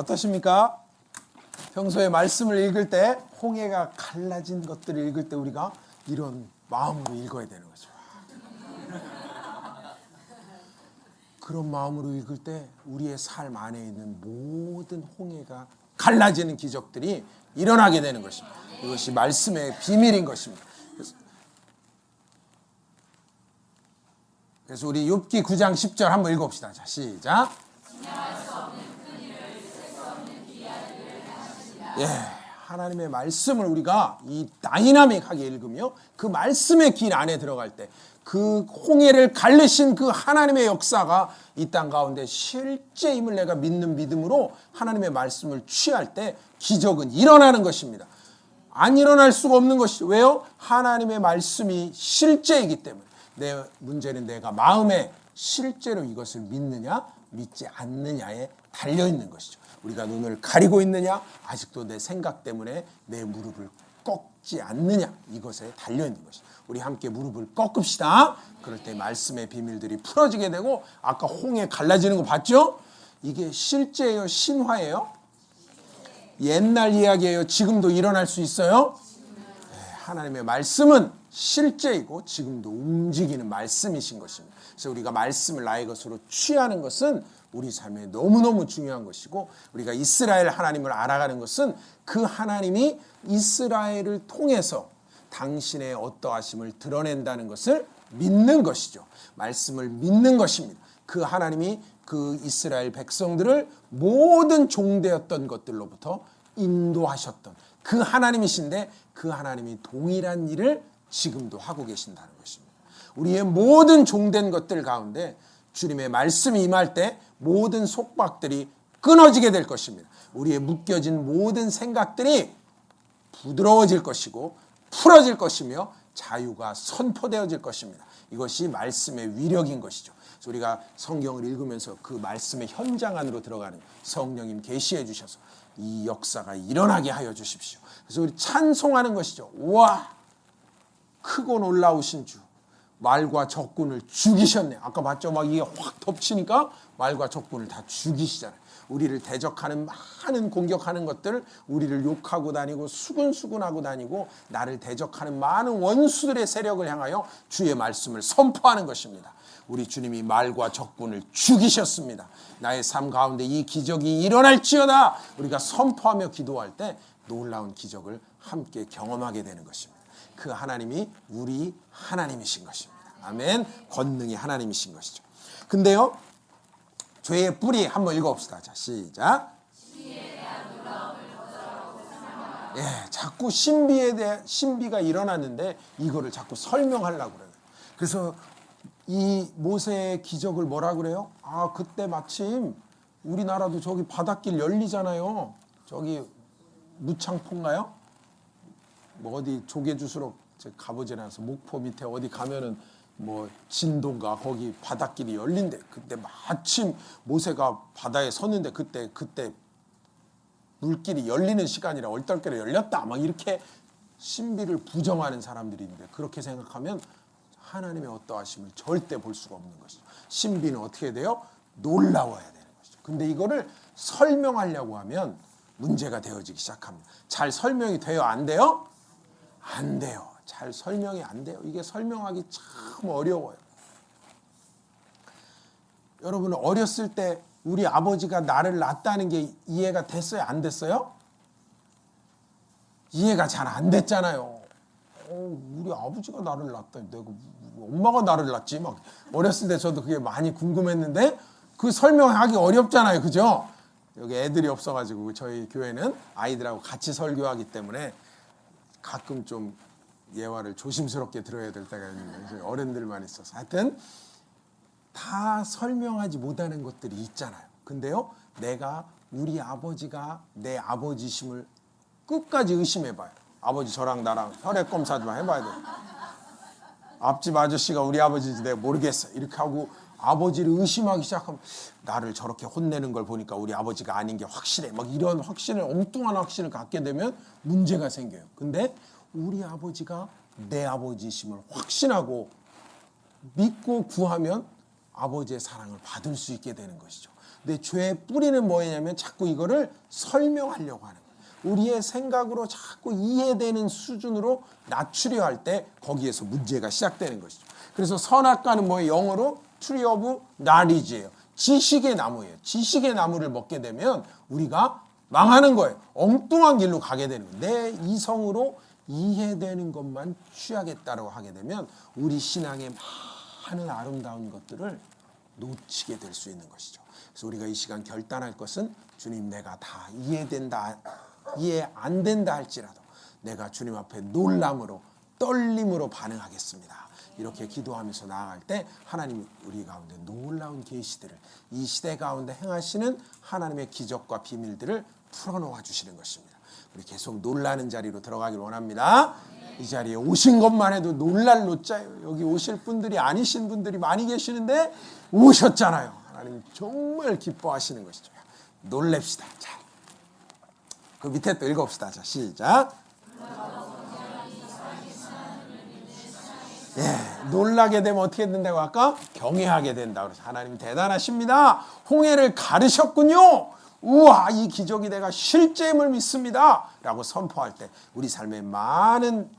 어떠십니까? 평소에 말씀을 읽을 때 홍해가 갈라진 것들을 읽을 때 우리가 이런 마음으로 읽어야 되는 거죠. 그런 마음으로 읽을 때 우리의 삶 안에 있는 모든 홍해가 갈라지는 기적들이 일어나게 되는 것입니다. 이것이 말씀의 비밀인 것입니다. 그래서 우리 욥기 9장 10절 한번 읽어봅시다. 자, 시작. 예, 하나님의 말씀을 우리가 이 다이나믹하게 읽으며 그 말씀의 길 안에 들어갈 때 그 홍해를 갈르신 그 하나님의 역사가 이 땅 가운데 실제임을 내가 믿는 믿음으로 하나님의 말씀을 취할 때 기적은 일어나는 것입니다. 안 일어날 수가 없는 것이죠. 왜요? 하나님의 말씀이 실제이기 때문에. 내 문제는 내가 마음에 실제로 이것을 믿느냐 믿지 않느냐에 달려있는 것이죠. 우리가 눈을 가리고 있느냐 아직도 내 생각 때문에 내 무릎을 꺾지 않느냐 이것에 달려있는 것이죠. 우리 함께 무릎을 꺾읍시다. 그럴 때 말씀의 비밀들이 풀어지게 되고 아까 홍해 갈라지는 거 봤죠? 이게 실제예요? 신화예요? 옛날 이야기예요? 지금도 일어날 수 있어요? 네, 하나님의 말씀은 실제이고 지금도 움직이는 말씀이신 것입니다. 그래서 우리가 말씀을 나의 것으로 취하는 것은 우리 삶에 너무너무 중요한 것이고 우리가 이스라엘 하나님을 알아가는 것은 그 하나님이 이스라엘을 통해서 당신의 어떠하심을 드러낸다는 것을 믿는 것이죠. 말씀을 믿는 것입니다. 그 하나님이 그 이스라엘 백성들을 모든 종되었던 것들로부터 인도하셨던 그 하나님이신데 그 하나님이 동일한 일을 지금도 하고 계신다는 것입니다. 우리의 모든 종된 것들 가운데 주님의 말씀이 임할 때 모든 속박들이 끊어지게 될 것입니다. 우리의 묶여진 모든 생각들이 부드러워질 것이고 풀어질 것이며 자유가 선포되어질 것입니다. 이것이 말씀의 위력인 것이죠. 그래서 우리가 성경을 읽으면서 그 말씀의 현장 안으로 들어가는 성령님 계시해 주셔서 이 역사가 일어나게 하여 주십시오. 그래서 우리 찬송하는 것이죠. 와, 크고 놀라우신 주, 말과 적군을 죽이셨네. 아까 봤죠? 막 이게 확 덮치니까 말과 적군을 다 죽이시잖아요. 우리를 대적하는 많은 공격하는 것들, 우리를 욕하고 다니고 수근수근하고 다니고 나를 대적하는 많은 원수들의 세력을 향하여 주의 말씀을 선포하는 것입니다. 우리 주님이 말과 적군을 죽이셨습니다. 나의 삶 가운데 이 기적이 일어날지어다. 우리가 선포하며 기도할 때 놀라운 기적을 함께 경험하게 되는 것입니다. 그 하나님이 우리 하나님이신 것입니다. 아멘. 권능의 하나님이신 것이죠. 근데요, 죄의 뿌리 한번 읽어봅시다. 자, 시작. 예, 자꾸 신비가 일어났는데 이거를 자꾸 설명하려고 그래요. 그래서 이 모세의 기적을 뭐라 그래요? 아, 그때 마침 우리나라도 저기 바닷길 열리잖아요. 저기 무창포인가요? 뭐 어디 조개 주스러 가보지 않아서 목포 밑에 어디 가면은 뭐 진도인가 거기 바닷길이 열린대. 그때 마침 모세가 바다에 섰는데 그때 물길이 열리는 시간이라 얼떨결에 열렸다. 막 이렇게 신비를 부정하는 사람들이 있는데 그렇게 생각하면 하나님의 어떠하심을 절대 볼 수가 없는 것이죠. 신비는 어떻게 돼요? 놀라워야 되는 것이죠. 근데 이거를 설명하려고 하면 문제가 되어지기 시작합니다. 잘 설명이 돼요? 안 돼요? 안 돼요. 잘 설명이 안 돼요. 이게 설명하기 참 어려워요. 여러분 어렸을 때 우리 아버지가 나를 낳았다는 게 이해가 됐어요? 안 됐어요? 이해가 잘 안 됐잖아요. 우리 아버지가 나를 낳았다니 내가 엄마가 나를 낳지? 막 어렸을 때 저도 그게 많이 궁금했는데 그 설명하기 어렵잖아요. 그죠? 여기 애들이 없어가지고 저희 교회는 아이들하고 같이 설교하기 때문에 가끔 좀 예화를 조심스럽게 들어야 될 때가 있는데 어른들만 있어서 하여튼 다 설명하지 못하는 것들이 있잖아요. 근데요, 내가 우리 아버지가 내 아버지심을 끝까지 의심해봐요. 아버지 저랑 나랑 혈액검사 좀 해봐야 돼요. 앞집 아저씨가 우리 아버지인지 내가 모르겠어. 이렇게 하고 아버지를 의심하기 시작하면 나를 저렇게 혼내는 걸 보니까 우리 아버지가 아닌 게 확실해. 막 이런 확신을, 엉뚱한 확신을 갖게 되면 문제가 생겨요. 근데 우리 아버지가 내 아버지심을 확신하고 믿고 구하면 아버지의 사랑을 받을 수 있게 되는 것이죠. 근데 죄의 뿌리는 뭐냐면 자꾸 이거를 설명하려고 하는 거예요. 우리의 생각으로 자꾸 이해되는 수준으로 낮추려 할 때 거기에서 문제가 시작되는 것이죠. 그래서 선악과는 뭐예요? 영어로 tree of knowledge예요. 지식의 나무예요. 지식의 나무를 먹게 되면 우리가 망하는 거예요. 엉뚱한 길로 가게 되는 거예요. 내 이성으로 이해되는 것만 취하겠다고 하게 되면 우리 신앙의 많은 아름다운 것들을 놓치게 될 수 있는 것이죠. 그래서 우리가 이 시간 결단할 것은 주님, 내가 다 이해된다, 이해 안 된다 할지라도 내가 주님 앞에 놀람으로, 떨림으로 반응하겠습니다. 이렇게 기도하면서 나아갈 때 하나님이 우리 가운데 놀라운 계시들을, 이 시대 가운데 행하시는 하나님의 기적과 비밀들을 풀어놓아 주시는 것입니다. 우리 계속 놀라는 자리로 들어가길 원합니다. 이 자리에 오신 것만 해도 놀랄 노자예요. 여기 오실 분들이 아니신 분들이 많이 계시는데 오셨잖아요. 하나님 정말 기뻐하시는 것이죠. 놀랍시다. 자, 그 밑에 또 읽어봅시다. 자, 시작. 예, 놀라게 되면 어떻게 된다고 할까? 경외하게 된다. 그래서 하나님 대단하십니다. 홍해를 가르셨군요. 우와, 이 기적이 내가 실제임을 믿습니다. 라고 선포할 때 우리 삶의 많은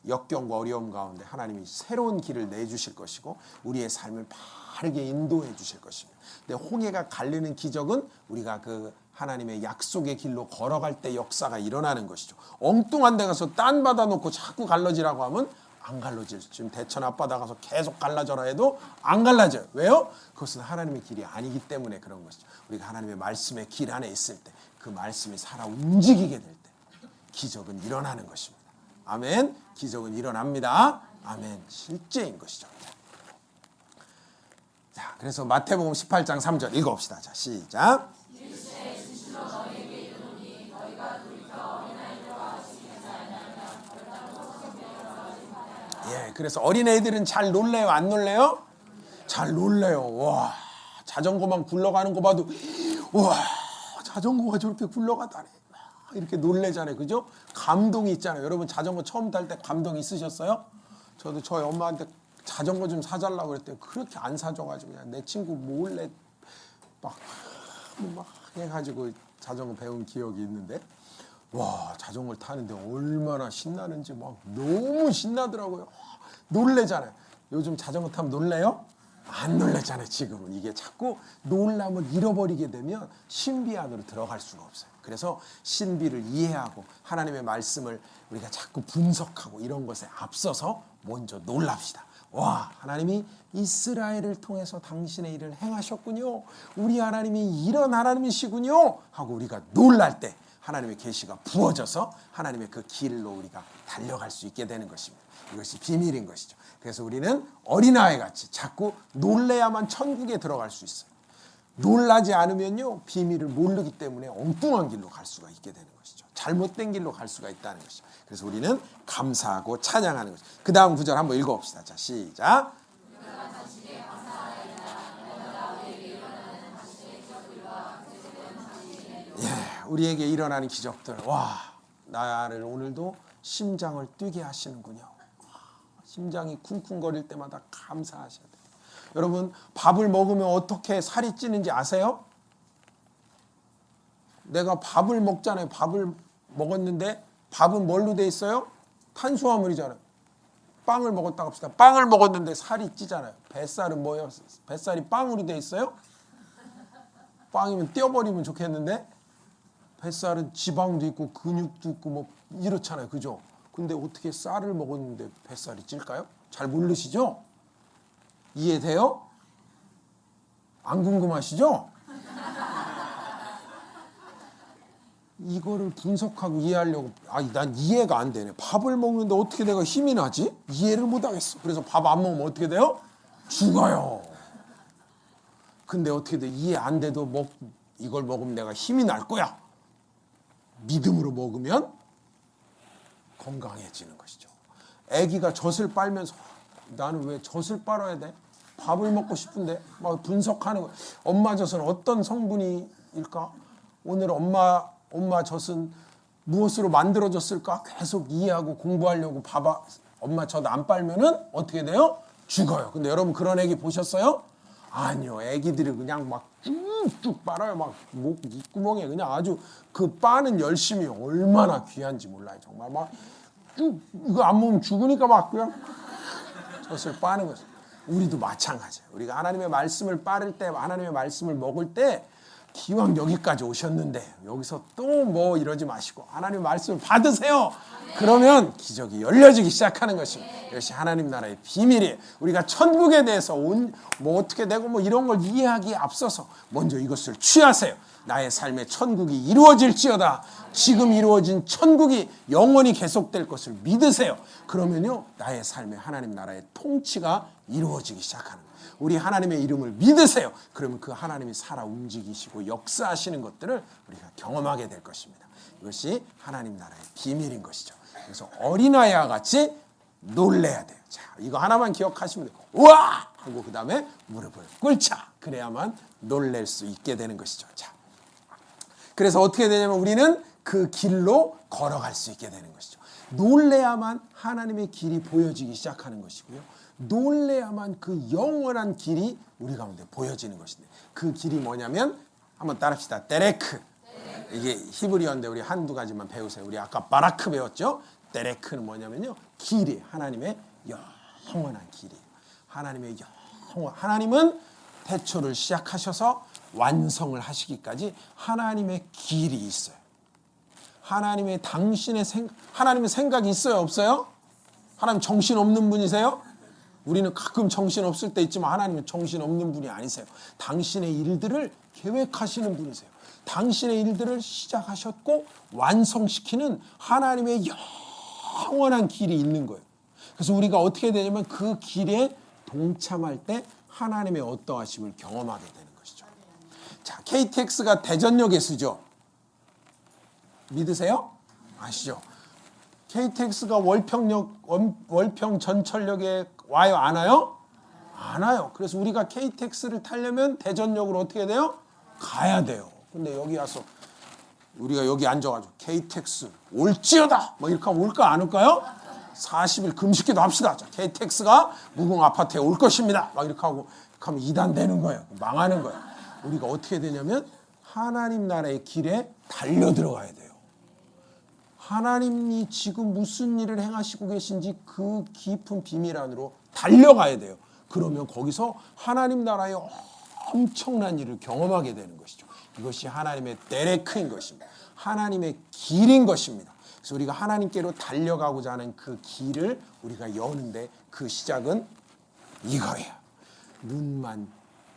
역경과 어려움 가운데 하나님이 새로운 길을 내주실 것이고 우리의 삶을 바르게 인도해 주실 것입니다. 근데 홍해가 갈리는 기적은 우리가 그 하나님의 약속의 길로 걸어갈 때 역사가 일어나는 것이죠. 엉뚱한 데 가서 딴 바다 놓고 자꾸 갈라지라고 하면 안 갈라질. 지금 대천 앞바다 가서 계속 갈라져라 해도 안 갈라져요. 왜요? 그것은 하나님의 길이 아니기 때문에 그런 것이죠. 우리가 하나님의 말씀의 길 안에 있을 때 그 말씀이 살아 움직이게 될 때 기적은 일어나는 것입니다. 아멘. 기적은 일어납니다. 아멘. 실제인 것이죠. 자, 그래서 마태복음 18장 3절 읽어봅시다. 자, 시작. 예, 그래서 어린애들은 잘 놀래요? 안 놀래요? 잘 놀래요. 와, 자전거만 굴러가는 거 봐도 와, 자전거가 저렇게 굴러가다니. 이렇게 놀래잖아요. 그죠? 감동이 있잖아요. 여러분 자전거 처음 탈 때 감동 있으셨어요? 저도 저희 엄마한테 자전거 좀 사달라고 그랬더니 그렇게 안 사줘가지고 그냥 내 친구 몰래 막 해가지고 자전거 배운 기억이 있는데 와, 자전거를 타는데 얼마나 신나는지 막 너무 신나더라고요. 놀래잖아요. 요즘 자전거 타면 놀래요? 안 놀래잖아요. 지금은 이게 자꾸 놀람을 잃어버리게 되면 신비 안으로 들어갈 수가 없어요. 그래서 신비를 이해하고 하나님의 말씀을 우리가 자꾸 분석하고 이런 것에 앞서서 먼저 놀랍시다. 와, 하나님이 이스라엘을 통해서 당신의 일을 행하셨군요. 우리 하나님이 이런 하나님이시군요. 하고 우리가 놀랄 때 하나님의 계시가 부어져서 하나님의 그 길로 우리가 달려갈 수 있게 되는 것입니다. 이것이 비밀인 것이죠. 그래서 우리는 어린아이 같이 자꾸 놀래야만 천국에 들어갈 수 있어요. 놀라지 않으면요, 비밀을 모르기 때문에 엉뚱한 길로 갈 수가 있게 되는 것이죠. 잘못된 길로 갈 수가 있다는 것이죠. 그래서 우리는 감사하고 찬양하는 것이죠. 그 다음 구절 한번 읽어봅시다. 자, 시작. 예, 우리에게 일어나는 기적들. 와, 나를 오늘도 심장을 뛰게 하시는군요. 심장이 쿵쿵거릴 때마다 감사하셔야 돼요. 여러분, 밥을 먹으면 어떻게 살이 찌는지 아세요? 내가 밥을 먹잖아요. 밥을 먹었는데 밥은 뭘로 돼 있어요? 탄수화물이잖아요. 빵을 먹었다고 합시다. 빵을 먹었는데 살이 찌잖아요. 뱃살은 뭐예요? 뱃살이 빵으로 돼 있어요? 빵이면 떼어버리면 좋겠는데 뱃살은 지방도 있고 근육도 있고 뭐 이렇잖아요. 그죠? 근데 어떻게 쌀을 먹었는데 뱃살이 찔까요? 잘 모르시죠? 이해돼요? 안 궁금하시죠? 이거를 분석하고 이해하려고 난 이해가 안 되네. 밥을 먹는데 어떻게 내가 힘이 나지? 이해를 못 하겠어. 그래서 밥 안 먹으면 어떻게 돼요? 죽어요. 근데 어떻게 돼? 이해 안 돼도 이걸 먹으면 내가 힘이 날 거야. 믿음으로 먹으면 건강해지는 것이죠. 아기가 젖을 빨면서 나는 왜 젖을 빨아야 돼? 밥을 먹고 싶은데 막 분석하는 거. 엄마 젖은 어떤 성분일까? 오늘 엄마 젖은 무엇으로 만들어졌을까? 계속 이해하고 공부하려고 엄마 젖 안 빨면은 어떻게 돼요? 죽어요. 근데 여러분 그런 아기 보셨어요? 아니요. 아기들이 그냥 막 쭉쭉 빨아요. 막 목 입구멍에 그냥 아주 그 빠는 열심이 얼마나 귀한지 몰라요. 정말 막 쭉 이거 안 먹으면 죽으니까 막 그냥 젖을 빠는 거죠. 우리도 마찬가지예요. 우리가 하나님의 말씀을 빠를 때, 하나님의 말씀을 먹을 때 기왕 여기까지 오셨는데 여기서 또 뭐 이러지 마시고 하나님의 말씀을 받으세요. 그러면 기적이 열려지기 시작하는 것입니다. 이것이 하나님 나라의 비밀이에요. 우리가 천국에 대해서 뭐 어떻게 되고 뭐 이런 걸 이해하기에 앞서서 먼저 이것을 취하세요. 나의 삶의 천국이 이루어질지어다. 지금 이루어진 천국이 영원히 계속될 것을 믿으세요. 그러면요, 나의 삶에 하나님 나라의 통치가 이루어지기 시작하는 거예요. 우리 하나님의 이름을 믿으세요. 그러면 그 하나님이 살아 움직이시고 역사하시는 것들을 우리가 경험하게 될 것입니다. 이것이 하나님 나라의 비밀인 것이죠. 그래서 어린아이와 같이 놀래야 돼요. 자, 이거 하나만 기억하시면 돼요. 우와! 하고 그 다음에 무릎을 꿇자. 그래야만 놀랄 수 있게 되는 것이죠. 자, 그래서 어떻게 되냐면 우리는 그 길로 걸어갈 수 있게 되는 것이죠. 놀래야만 하나님의 길이 보여지기 시작하는 것이고요. 놀래야만 그 영원한 길이 우리 가운데 보여지는 것인데, 그 길이 뭐냐면 한번 따라합시다. 데레크. 이게 히브리어인데 우리 한두 가지만 배우세요. 우리 아까 바라크 배웠죠? 데레크는 뭐냐면요, 길이, 하나님의 영원한 길이에요. 하나님의 하나님은 태초를 시작하셔서 완성을 하시기까지 하나님의 길이 있어요. 하나님의 하나님의 생각이 있어요, 없어요? 하나님 정신 없는 분이세요? 우리는 가끔 정신 없을 때 있지만 하나님은 정신 없는 분이 아니세요. 당신의 일들을 계획하시는 분이세요. 당신의 일들을 시작하셨고 완성시키는 하나님의 영원한 길이 있는 거예요. 그래서 우리가 어떻게 되냐면 그 길에 동참할 때 하나님의 어떠하심을 경험하게 되는 것이죠. 자, KTX가 대전역에 쓰죠. 믿으세요? 아시죠? KTX가 월평 전철역에 와요? 안 와요? 안 와요. 그래서 우리가 KTX를 타려면 대전역으로 어떻게 돼요? 가야 돼요. 근데 여기 와서 우리가 여기 앉아가지고 KTX 올지어다 뭐 이렇게 하면 올까 안 올까요? 40일 금식기도 합시다. 자, KTX가 무궁 아파트에 올 것입니다. 막 이렇게 하고 하면 이단되는 거예요. 망하는 거예요. 우리가 어떻게 되냐면 하나님 나라의 길에 달려 들어가야 돼요. 하나님이 지금 무슨 일을 행하시고 계신지 그 깊은 비밀 안으로 달려가야 돼요. 그러면 거기서 하나님 나라의 엄청난 일을 경험하게 되는 것이죠. 이것이 하나님의 데레크인 것입니다. 하나님의 길인 것입니다. 그래서 우리가 하나님께로 달려가고자 하는 그 길을 우리가 여는데 그 시작은 이거예요. 눈만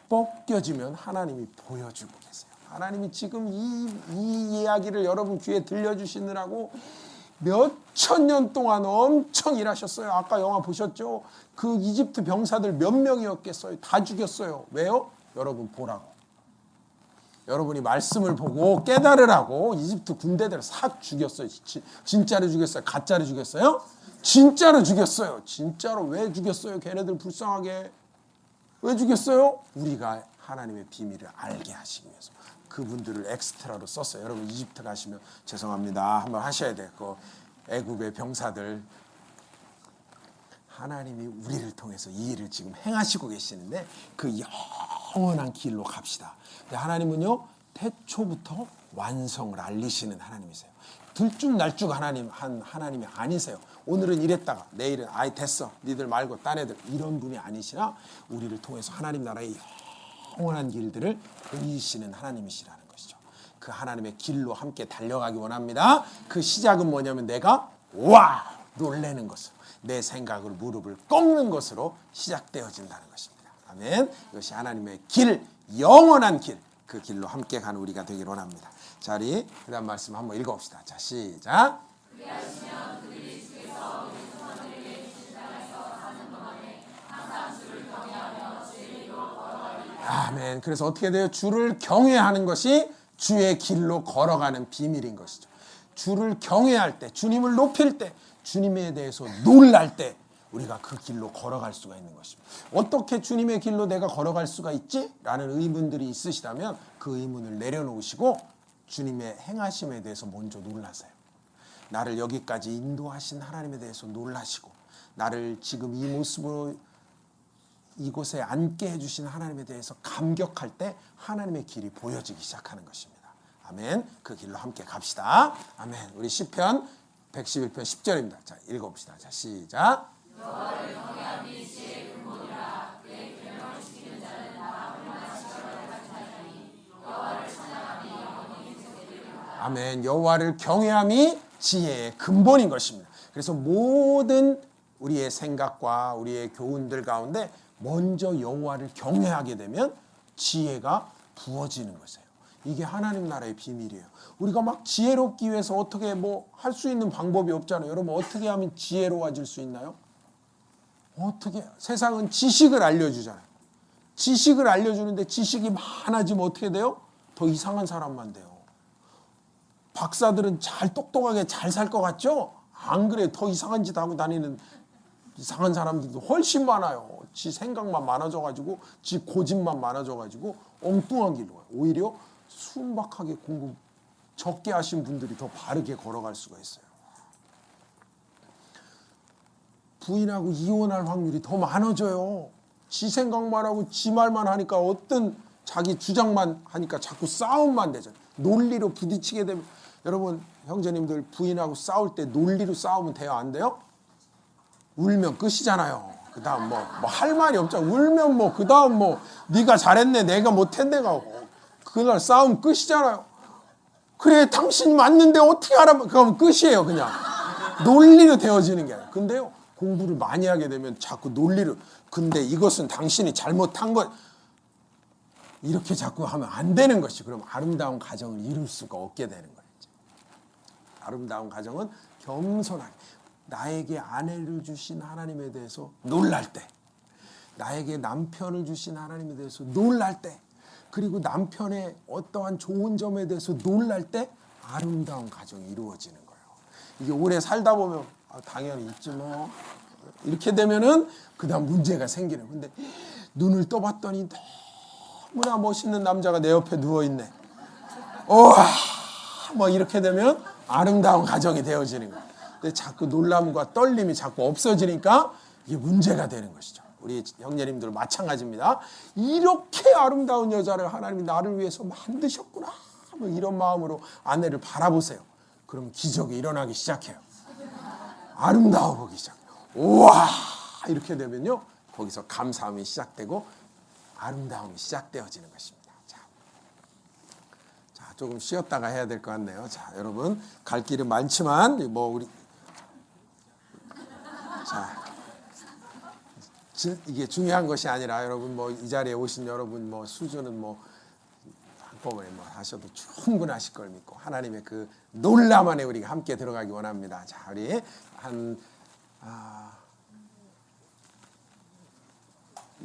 벗겨지면 하나님이 보여주고 계세요. 하나님이 지금 이 이야기를 여러분 귀에 들려주시느라고 몇천 년 동안 엄청 일하셨어요. 아까 영화 보셨죠? 그 이집트 병사들 몇 명이었겠어요? 다 죽였어요. 왜요? 여러분 보라고. 여러분이 말씀을 보고 깨달으라고 이집트 군대들을 싹 죽였어요. 진짜로 죽였어요? 가짜로 죽였어요? 진짜로 죽였어요. 진짜로 왜 죽였어요? 걔네들 불쌍하게. 왜 죽였어요? 우리가 하나님의 비밀을 알게 하시기 위해서. 그분들을 엑스트라로 썼어요. 여러분 이집트 가시면 죄송합니다. 한번 하셔야 돼요. 그 애굽의 병사들 하나님이 우리를 통해서 이 일을 지금 행하시고 계시는데 그 영원한 길로 갑시다. 근데 하나님은요 태초부터 완성을 알리시는 하나님이세요. 들쭉날쭉 하나님이 아니세요. 오늘은 이랬다가 내일은 아이 됐어 니들 말고 딴 애들 이런 분이 아니시라 우리를 통해서 하나님 나라의 영원한 길들을 보이시는 하나님이시라는 것이죠. 그 하나님의 길로 함께 달려가기 원합니다. 그 시작은 뭐냐면 내가 와 놀라는 것으로 내 생각을 무릎을 꺾는 것으로 시작되어진다는 것입니다. 아멘. 이것이 하나님의 길, 영원한 길, 그 길로 함께 가는 우리가 되길 원합니다. 자, 우리 그 다음 말씀 한번 읽어봅시다. 자, 시작. 아멘. 그래서 어떻게 돼요? 주를 경외하는 것이 주의 길로 걸어가는 비밀인 것이죠. 주를 경외할 때, 주님을 높일 때, 주님에 대해서 놀랄 때 우리가 그 길로 걸어갈 수가 있는 것입니다. 어떻게 주님의 길로 내가 걸어갈 수가 있지? 라는 의문들이 있으시다면 그 의문을 내려놓으시고 주님의 행하심에 대해서 먼저 놀라세요. 나를 여기까지 인도하신 하나님에 대해서 놀라시고 나를 지금 이 모습으로 이곳에 앉게 해주신 하나님에 대해서 감격할 때 하나님의 길이 보여지기 시작하는 것입니다. 아멘. 그 길로 함께 갑시다. 아멘. 우리 시편 111편 10절입니다. 자, 읽어봅시다. 자, 시작. 아멘. 여호와를 경외함이 지혜의 근본인 것입니다. 그래서 모든 우리의 생각과 우리의 교훈들 가운데 먼저 여호와를 경외하게 되면 지혜가 부어지는 것이에요. 이게 하나님 나라의 비밀이에요. 우리가 막 지혜롭기 위해서 어떻게 뭐 할 수 있는 방법이 없잖아요. 여러분 어떻게 하면 지혜로워질 수 있나요? 어떻게? 세상은 지식을 알려주잖아요. 지식을 알려주는데 지식이 많아지면 어떻게 돼요? 더 이상한 사람만 돼요. 박사들은 잘 똑똑하게 잘 살 것 같죠? 안 그래. 더 이상한 짓 하고 다니는 이상한 사람들도 훨씬 많아요. 지 생각만 많아져가지고 지 고집만 많아져가지고 엉뚱한 길로 가요. 오히려 순박하게 공부 적게 하신 분들이 더 바르게 걸어갈 수가 있어요. 부인하고 이혼할 확률이 더 많아져요. 지 생각만 하고 지 말만 하니까 어떤 자기 주장만 하니까 자꾸 싸움만 되잖아요. 논리로 부딪히게 되면 여러분 형제님들 부인하고 싸울 때 논리로 싸우면 돼요? 안 돼요? 울면 끝이잖아요. 그 다음 뭐 할 말이 없잖아. 울면 뭐 그 다음 뭐 네가 잘했네 내가 못했네가 그날 싸움 끝이잖아요. 그래 당신이 맞는데 어떻게 알아? 그럼 끝이에요. 그냥 논리로 되어지는 게 아니에요. 근데요 공부를 많이 하게 되면 자꾸 논리로 근데 이것은 당신이 잘못한 것 이렇게 자꾸 하면 안 되는 것이 그럼 아름다운 가정을 이룰 수가 없게 되는 거예요. 아름다운 가정은 겸손하게 나에게 아내를 주신 하나님에 대해서 놀랄 때 나에게 남편을 주신 하나님에 대해서 놀랄 때 그리고 남편의 어떠한 좋은 점에 대해서 놀랄 때 아름다운 가정이 이루어지는 거예요. 이게 오래 살다 보면 당연히 있지 뭐 이렇게 되면은 그 다음 문제가 생기는 근데 눈을 떠봤더니 너무나 멋있는 남자가 내 옆에 누워있네. 뭐 이렇게 되면 아름다운 가정이 되어지는 거예요. 근데 자꾸 놀람과 떨림이 자꾸 없어지니까 이게 문제가 되는 것이죠. 우리 형제님들 마찬가지입니다. 이렇게 아름다운 여자를 하나님이 나를 위해서 만드셨구나. 뭐 이런 마음으로 아내를 바라보세요. 그럼 기적이 일어나기 시작해요. 아름다워 보기 시작해요. 우와 이렇게 되면요. 거기서 감사함이 시작되고 아름다움이 시작되어지는 것입니다. 자, 조금 쉬었다가 해야 될 것 같네요. 자, 여러분 갈 길은 많지만 뭐 우리 자 이게 중요한 것이 아니라 여러분 뭐 이 자리에 오신 여러분 뭐 수준은 뭐 한꺼번에 뭐 하셔도 충분하실 걸 믿고 하나님의 그 놀람 안에 우리가 함께 들어가기 원합니다. 자, 우리 한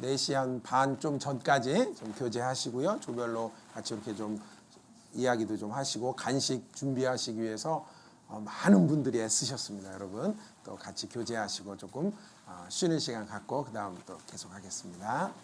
4시 한 반 좀 전까지 좀 교제하시고요. 조별로 같이 이렇게 좀 이야기도 좀 하시고 간식 준비하시기 위해서 많은 분들이 애쓰셨습니다. 여러분 또 같이 교제하시고 조금 쉬는 시간 갖고 그 다음 또 계속하겠습니다.